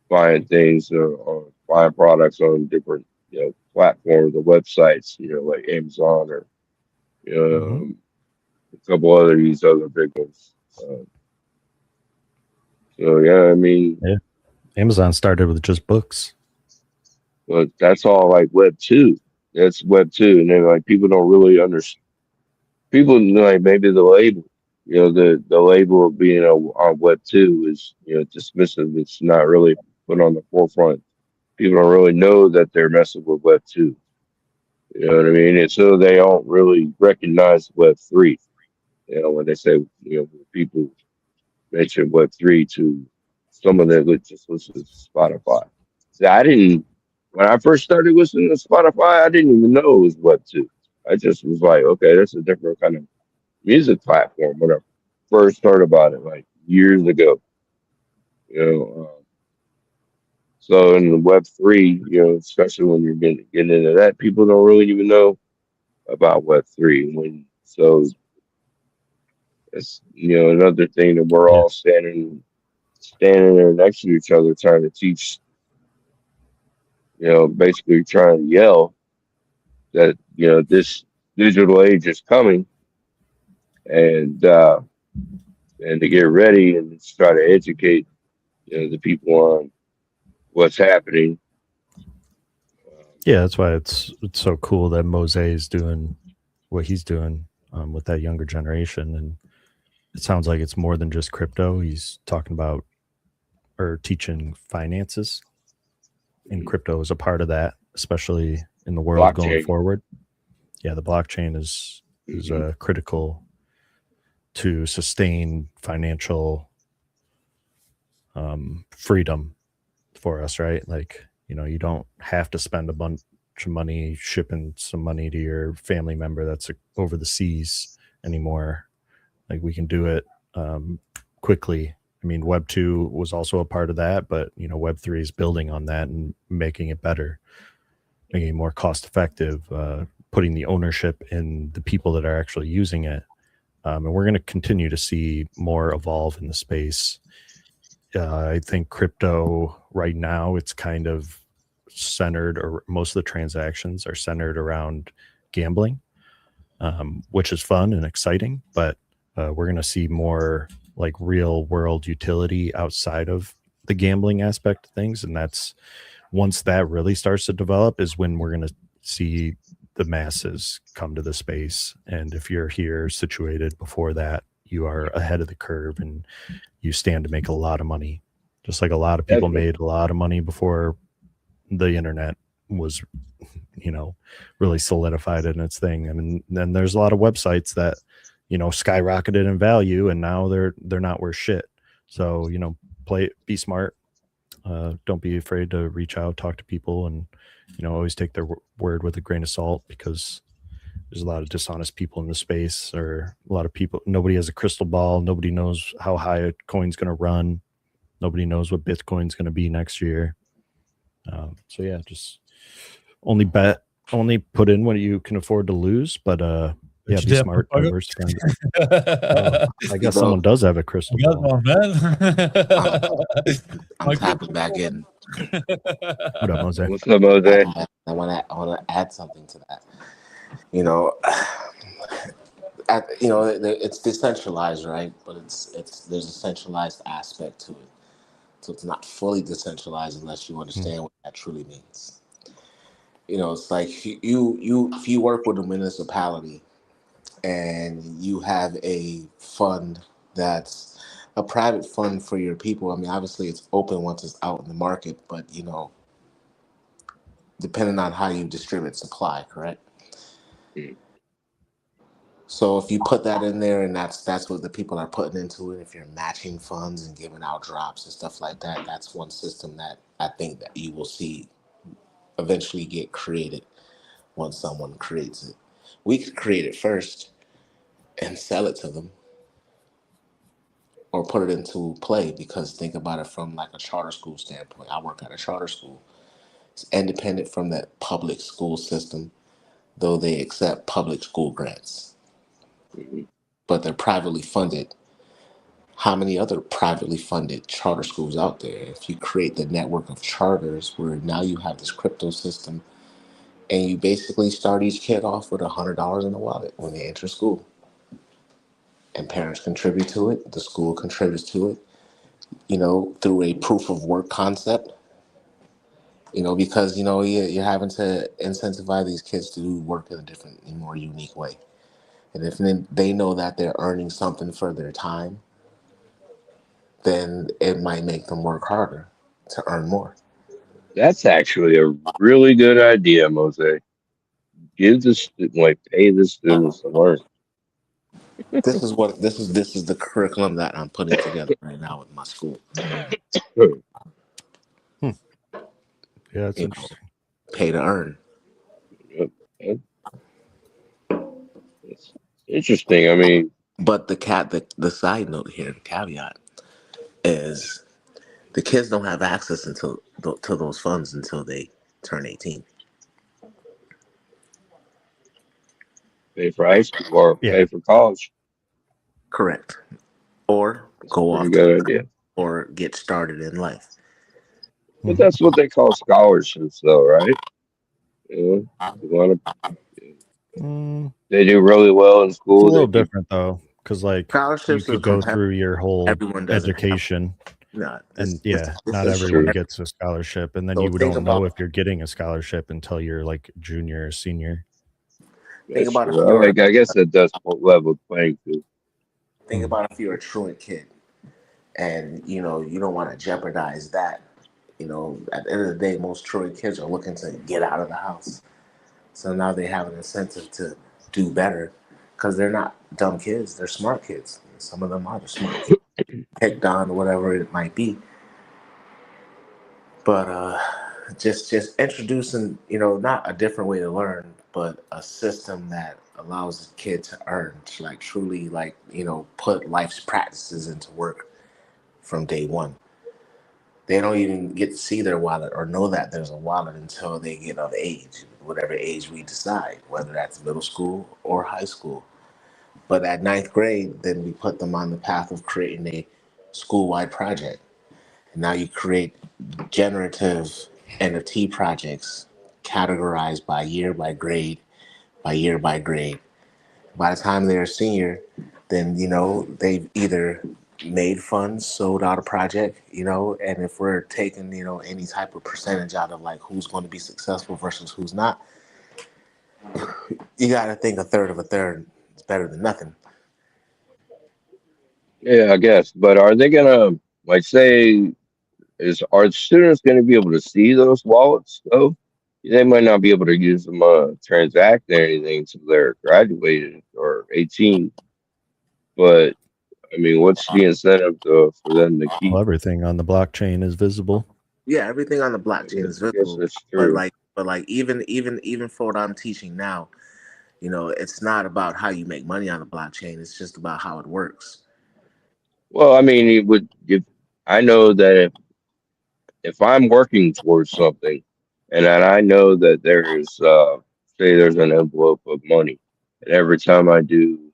buying things or buying products on different, you know, platforms or websites, you know, like Amazon or, you know, a couple other these other big ones. So yeah, I mean, Yeah. Amazon started with just books. but that's all like Web 2. That's Web 2, and then like people don't really understand. People like maybe the label, you know, the label of being on Web 2 is, you know, dismissive. It's not really put on the forefront. People don't really know that they're messing with Web 2. You know what I mean? And so they don't really recognize Web 3. You know, when they say, you know, people mention Web 3 to someone that would just listen to Spotify. See, I didn't, when I first started listening to Spotify, I didn't even know it was Web 2. I just was like, okay, that's a different kind of music platform when I first heard about it, like years ago. You know, so in the Web 3, you know, especially when you're getting into that, people don't really even know about Web 3. So it's, you know, another thing that we're all standing there next to each other trying to teach, you know, basically trying to yell that, you know, this digital age is coming, and to get ready and try to educate the people on what's happening. Yeah, that's why it's so cool that Mose is doing what he's doing with that younger generation. And it sounds like it's more than just crypto. He's talking about or teaching finances, and crypto is a part of that, especially in the world going forward. Yeah, the blockchain is critical to sustain financial freedom for us, right? Like, you don't have to spend a bunch of money shipping some money to your family member that's over the seas anymore. Like, we can do it quickly. I mean, Web 2 was also a part of that, but Web 3 is building on that and making it better, making it more cost effective, putting the ownership in the people that are actually using it. And we're going to continue to see more evolve in the space. I think crypto right now, it's kind of centered, or most of the transactions are centered around gambling, which is fun and exciting, but we're going to see more like real world utility outside of the gambling aspect of things. And that's, once that really starts to develop, is when we're going to see the masses come to the space. And if you're here situated before that, you are ahead of the curve and you stand to make a lot of money. Just like a lot of people made a lot of money before the internet was, really solidified in its thing. I mean, then there's a lot of websites that, skyrocketed in value, and now they're not worth shit. So, be smart. Don't be afraid to reach out, talk to people, and, always take their word with a grain of salt, because there's a lot of dishonest people in the space, or a lot of people. Nobody has a crystal ball. Nobody knows how high a coin's going to run. Nobody knows what Bitcoin's going to be next year. So yeah, just only put in what you can afford to lose, but yeah, be smart. I guess someone does have a crystal ball. I'm tapping back in. What up, Mose? What's up, Mose? I want to add something to that. It's decentralized, right? But there's a centralized aspect to it. So it's not fully decentralized unless you understand what that truly means. It's like if you work with a municipality and you have a fund that's a private fund for your people. I mean, obviously it's open once it's out in the market, but depending on how you distribute supply, correct? So if you put that in there, and that's what the people are putting into it, if you're matching funds and giving out drops and stuff like that, that's one system that I think that you will see eventually get created once someone creates it. We could create it first and sell it to them, or put it into play, because think about it from like a charter school standpoint. I work at a charter school. It's independent from that public school system, though they accept public school grants. But they're privately funded. How many other privately funded charter schools out there? If you create the network of charters where now you have this crypto system, and you basically start each kid off with $100 in the wallet when they enter school. And parents contribute to it, the school contributes to it, through a proof of work concept. Because you're having to incentivize these kids to do work in a different, more unique way. And if they know that they're earning something for their time, then it might make them work harder to earn more. That's actually a really good idea, Mose. Pay the students to learn. This is the curriculum that I'm putting together right now with my school. Yeah, it's interesting. Pay to earn. Yep. It's interesting. I mean, but the side note here, the caveat, is the kids don't have access to those funds until they turn 18. pay for high school or pay for college. Correct. Or go off good idea. Or get started in life. But that's what they call scholarships, though, right? You want to. They do really well in school. It's a little different though, because like scholarships you could go through your whole education, No, And yeah, this not is everyone true. gets a scholarship, and then so you think don't know about if you're getting a scholarship until you're like junior or senior. think That's about if true. you're I guess that does level playing field. think about if you're a truant kid and you don't want to jeopardize that. At the end of the day, most truant kids are looking to get out of the house. So now they have an incentive to do better because they're not dumb kids, they're smart kids. Some of them are the smart kids, picked on, whatever it might be. But just introducing, not a different way to learn, but a system that allows the kid to earn, to like truly like, put life's practices into work from day one. They don't even get to see their wallet or know that there's a wallet until they get of age, whatever age we decide, whether that's middle school or high school. But at ninth grade, then we put them on the path of creating a school-wide project. And now you create generative NFT projects categorized by grade, by year by grade. By the time they're a senior, then they've either made funds, sold out a project, and if we're taking any type of percentage out of like who's going to be successful versus who's not, you got to think a third of a third is better than nothing. Yeah, I guess. But are they gonna like say are students gonna be able to see those wallets though? They might not be able to use them transact or anything until they're graduated or 18. But I mean, what's the incentive for them to Well, keep? everything on the blockchain is visible. Yeah, everything on the I blockchain is guess visible, that's but true. even for what I'm teaching now, it's not about how you make money on the blockchain. It's just about how it works. Well, I mean, it would if I know that if I'm working towards something and that I know that there's say there's an envelope of money, and every time I do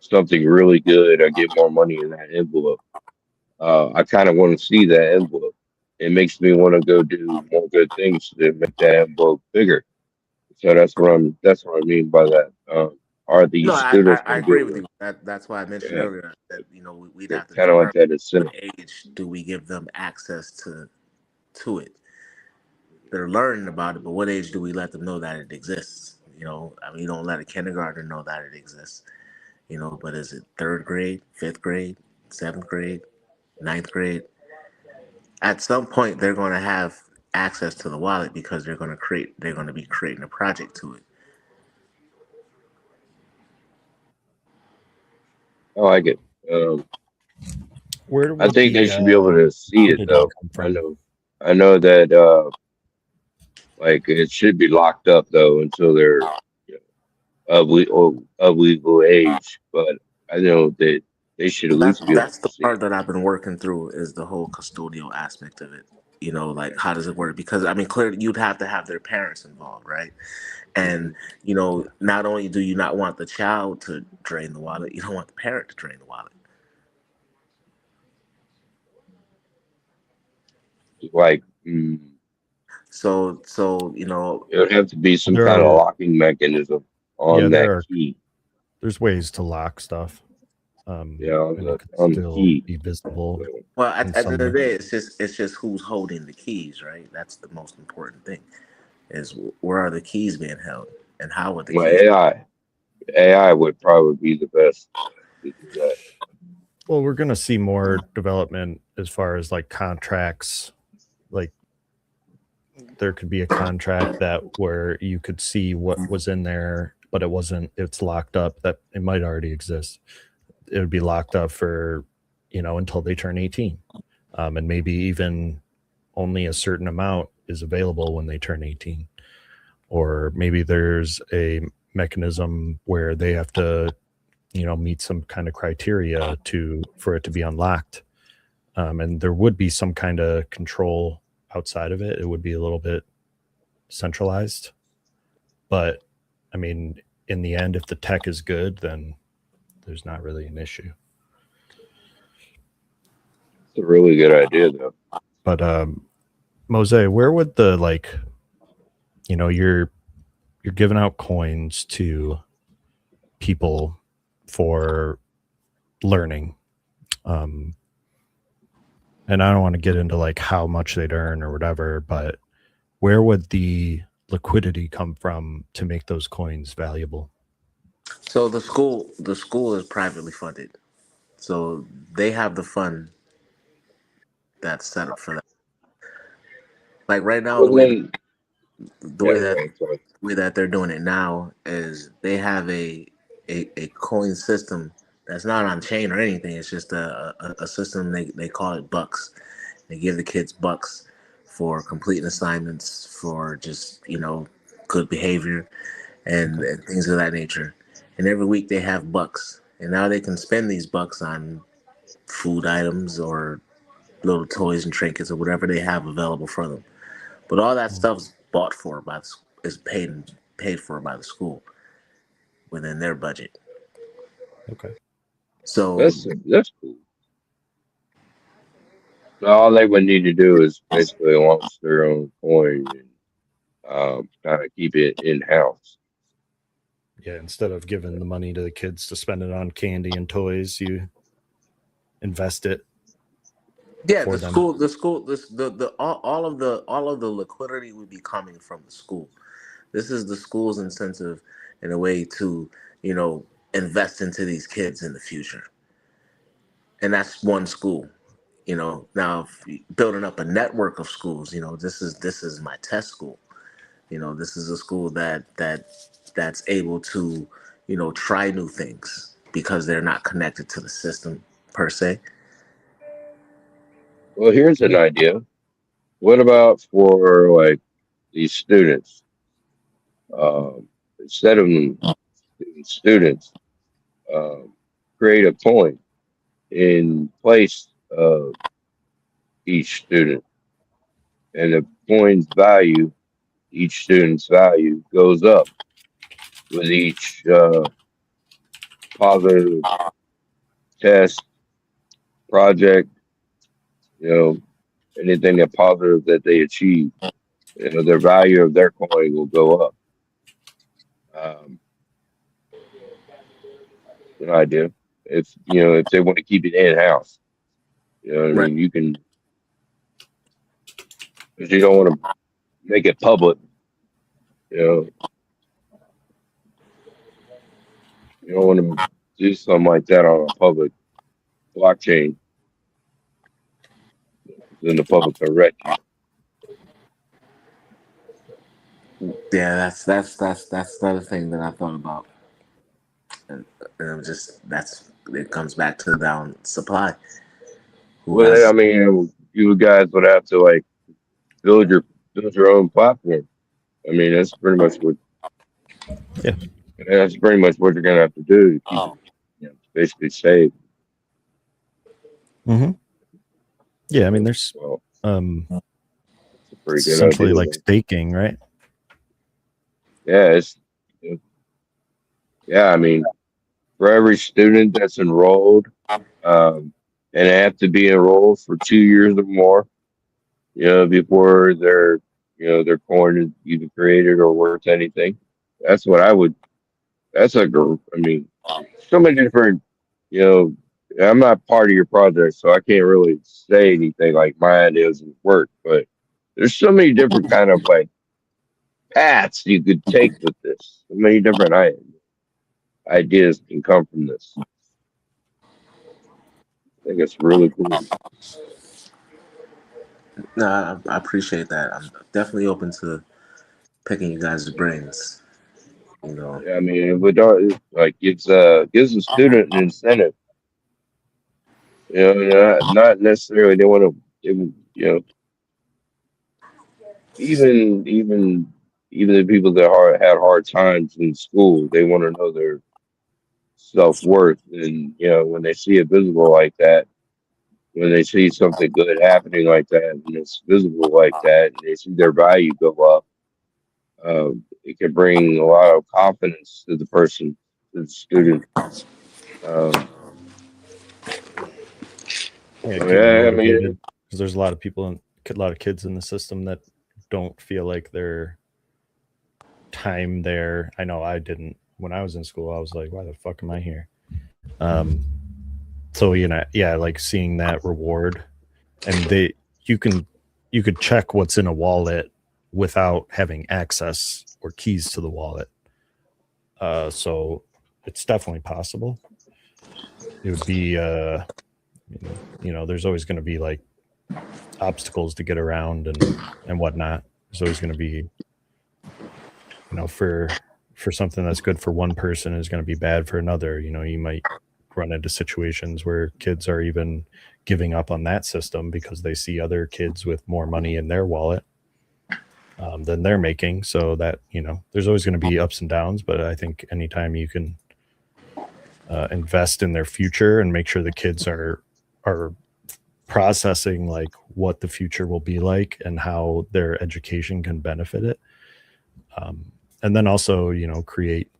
something really good, I get more money in that envelope. I kind of want to see that envelope. It makes me want to go do more good things to make that envelope bigger. So that's what I mean by that. Are No, these I, students I going to be agree able with to, you. That's why I mentioned yeah, earlier that we'd get have to kind of like determine that what incentive? age do we give them access to it. They're learning about it, but what age do we let them know that it exists? I mean, you don't let a kindergartner know that it exists. But is it third grade, fifth grade, seventh grade, ninth grade? At some point, they're going to have access to the wallet because they're going to be creating a project to it. I like it. Um, Where I would think they the should be able to see it validity though. come I from? know, I know that like it should be locked up though until they're of legal age. But I know that they should at That's least be able that's to the see part it. that I've been working through is the whole custodial aspect of it. Like how does it work? Because I mean, clearly you'd have to have their parents involved, right? And Mhm. not only do you not want the child to drain the wallet, you don't want the parent to drain the wallet. Like So it would have to be some There kind of are locking mechanism yeah, on that key. there's ways to lock stuff, Yeah, and it could on the still key. be visible well, in at the end some of the way. day, it's just who's holding the keys, right? That's the most important thing. Is where are the keys being held, and how are the My keys? AI would probably be the best to do that. Well, we're gonna see more development as far as like contracts. Like there could be a contract that where you could see what was in there, but it wasn't. It's locked up. That it might already exist. It would be locked up for until they turn 18, and maybe even only a certain amount is available when they turn 18, or maybe there's a mechanism where they have to meet some kind of criteria for it to be unlocked, and there would be some kind of control outside of it. It would be a little bit centralized, but I mean, in the end, if the tech is good, then there's not really an issue. It's a really good idea though. But Mose, where would the you're giving out coins to people for learning. and I don't want to get into like how much they'd earn or whatever, but where would the liquidity come from to make those coins valuable? So the school is privately funded, so they have the fund that's set up for that. Like right now, Well, then, the yeah, way go that ahead, sorry. they're doing it now is they have a coin system that's not on chain or anything. It's just a system. They call it bucks. They give the kids bucks for completing assignments, for just good behavior Okay. and things of that nature. And every week they have bucks, and now they can spend these bucks on food items or little toys and trinkets or whatever they have available for them. But all that Mm, stuff's bought for by the, is paid for by the school within their budget. okay. So That's cool. So all they would need to do is basically launch their own coin and kind of keep it in house. Yeah, instead of giving the money to the kids to spend it on candy and toys, you invest it yeah, for them. the all of the liquidity would be coming from the school. This is the school's incentive in a way to you know invest into these kids in the future, and that's one school. Now building up a network of schools. This is my test school. This is a school that's able to try new things because they're not connected to the system per se. Well, here's an Yeah. idea. What about for like these students? Instead of them being students, um, create a coin in place of each student, and the coin's value, each student's value, goes up with each positive test, project, you know, anything that positive that they achieve. Their value of their coin will go up. Um, an idea. If they want to keep it in house, what I Right. mean. You can, because you don't want to make it public. You know, you don't want to do something like that on a public blockchain. Then the public can wreck you. Yeah, that's another thing that I thought about, and I'm just that's it comes back to down supply. Who Well, I has mean, you guys would have to like build your build your own platform. I mean, Yeah. that's pretty much what you're gonna have to do to keep it, basically safe. Hmm. Yeah, I mean, there's Well, it's a pretty it's good essentially idea. like staking, right? Yeah, yeah. I mean, for every student that's enrolled, and they have to be enrolled for 2 years or more, before their coin is even created or worth anything. That's what I would. That's a group. I mean, so many different. You know, I'm not part of your project, so I can't really say anything like my ideas would work. But there's so many different kind of like paths you could take with this. So many different ideas can come from this. I think it's really cool. No, I appreciate that. I'm definitely open to picking you guys' brains. You know, I mean, we don't it, like gives the student an incentive. Not necessarily they want to. Even even the people that had hard times in school, they want to know their self worth, and when they see it visible like that, when they see something good happening like that, and it's visible like that, and they see their value go up, it can bring a lot of confidence to the person, to the student. Um, Yeah, so keep them yeah, I mean, motivated because there's a lot of people and a lot of kids in the system that don't feel like their time there. I know I didn't when I was in school. I was like, why the fuck am I here? So yeah, like seeing that reward and you could check what's in a wallet without having access or keys to the wallet. So it's definitely possible. It would be, there's always going to be like obstacles to get around and whatnot. There's always going to be, for something that's good for one person is going to be bad for another. You might run into situations where kids are even giving up on that system because they see other kids with more money in their wallet than they're making. So that, there's always going to be ups and downs, but I think anytime you can invest in their future and make sure the kids are processing like what the future will be like and how their education can benefit it. And then also, create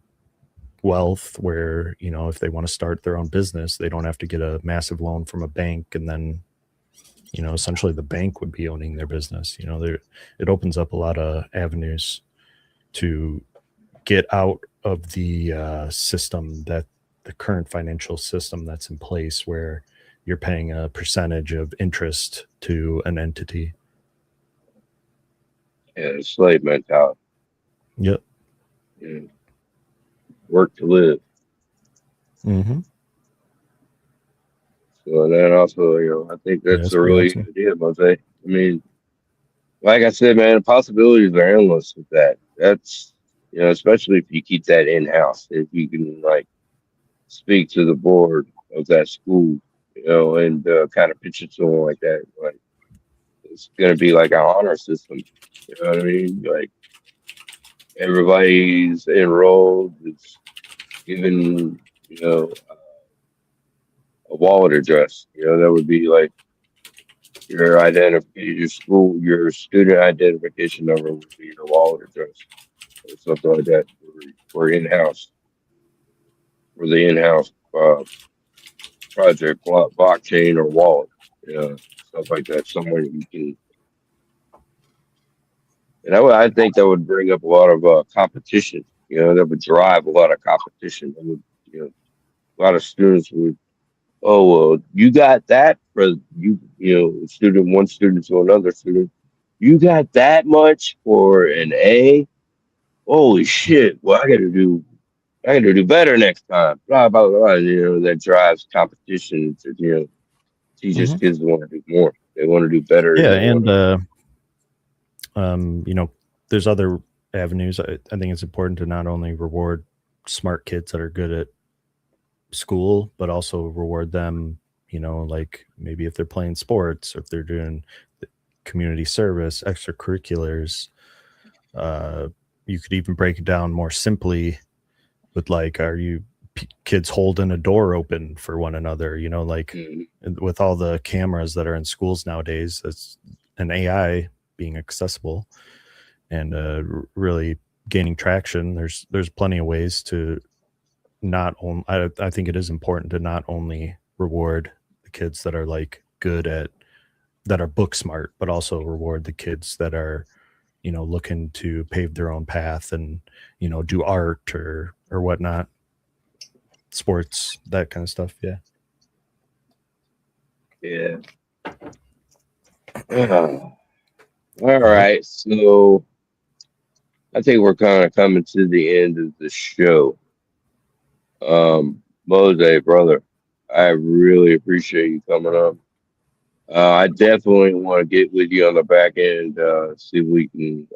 wealth where, if they want to start their own business, they don't have to get a massive loan from a bank. And then, essentially the bank would be owning their business. It opens up a lot of avenues to get out of the system, that the current financial system that's in place, where you're paying a percentage of interest to an entity. Yeah, slave mentality. Yep. Yeah. Work to live. Mm-hmm. So and then also, I think that's a really good idea, Mose. I mean, like I said, man, the possibilities are endless with that. That's, especially if you keep that in-house, if you can like speak to the board of that school, and kind of pitch it to them like that. Like, it's going to be like an honor system. You know what I mean? Like, everybody's enrolled. It's given, a wallet address. That would be like your your student identification number would be your wallet address or something like that for in-house, for the in-house project, blockchain or wallet, stuff like that. Somewhere you can. And I think that would bring up a lot of competition. That would drive a lot of competition. That would, a lot of students would, oh, well, you got that for one student to another student. You got that much for an A? Holy shit! Well, I got to do better next time. Blah blah blah. That drives competition to teachers, kids want to do more. They want to do better. Yeah, and there's other avenues. I think it's important to not only reward smart kids that are good at school, but also reward them, like maybe if they're playing sports or if they're doing community service, extracurriculars. You could even break it down more simply with like, are you kids holding a door open for one another? With all the cameras that are in schools nowadays, that's an AI being accessible and really gaining traction. There's plenty of ways to not only, I think it is important to not only reward the kids that are like that are book smart, but also reward the kids that are, looking to pave their own path and, do art or whatnot, sports, that kind of stuff. Yeah. Yeah. All right. So I think we're kind of coming to the end of the show. Mose, brother, I really appreciate you coming up. I definitely want to get with you on the back end, see if we can,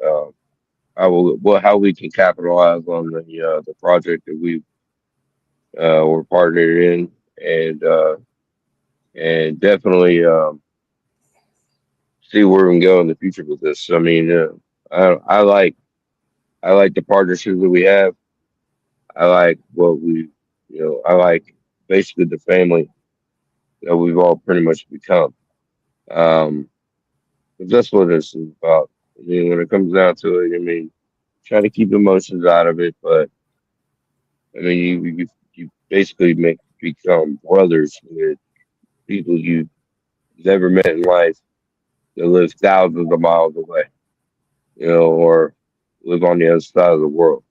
how we can capitalize on the project that we're partnered in, and definitely see where we can go in the future with this. I mean, I like the partnership that we have. I like I like basically the family that we've all pretty much become. But that's what this is about. I mean, when it comes down to it, try to keep emotions out of it, but you basically become brothers with people you've never met in life that live thousands of miles away, or live on the other side of the world,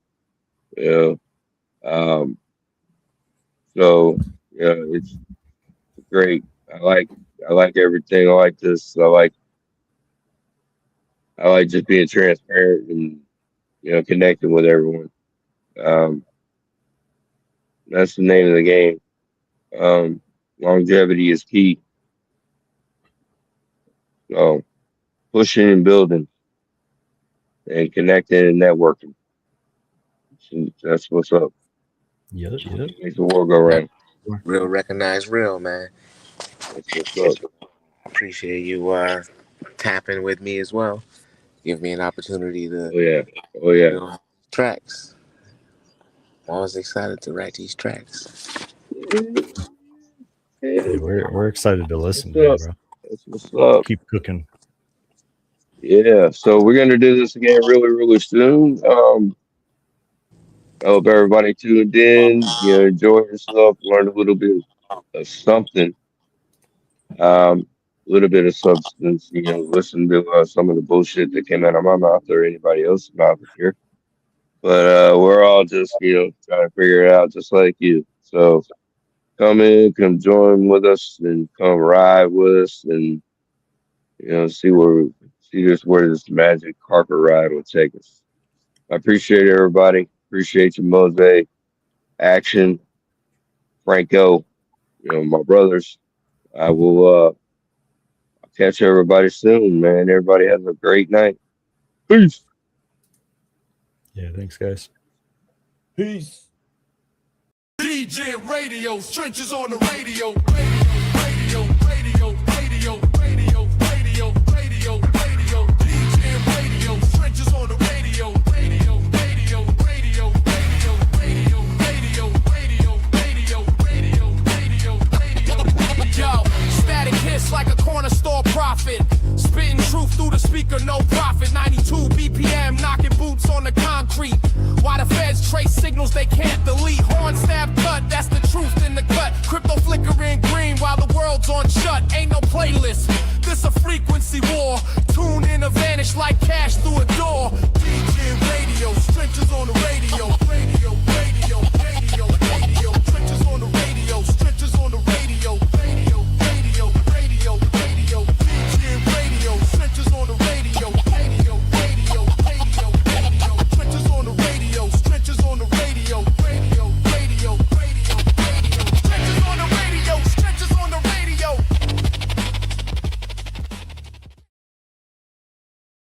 So, it's great. I like like everything. I like this. I like just being transparent and connecting with everyone. Um, that's the name of the game. Longevity is key. So pushing and building and connecting and networking. So that's what's up. Yep. Makes the world go round. Real recognize real, man. That's what's up. Appreciate you tapping with me as well. Give me an opportunity to Oh yeah. Tracks. I'm always excited to write these tracks. Hey, we're excited to listen to you, bro. That's what's up. Keep cooking. Yeah, so we're gonna do this again really soon. I hope everybody tuned in. Enjoy yourself, learn a little bit of something, a little bit of substance. Listen to some of the bullshit that came out of my mouth or anybody else's mouth here. But we're all just trying to figure it out, just like you. So come in, come join with us, and come ride with us, and see where this magic carpet ride will take us. I appreciate everybody. Appreciate you, Mose, Action, Franco, my brothers. I will catch everybody soon, man. Everybody have a great night. Peace. Yeah, thanks, guys. Peace. DGNRadio, trenches on the radio.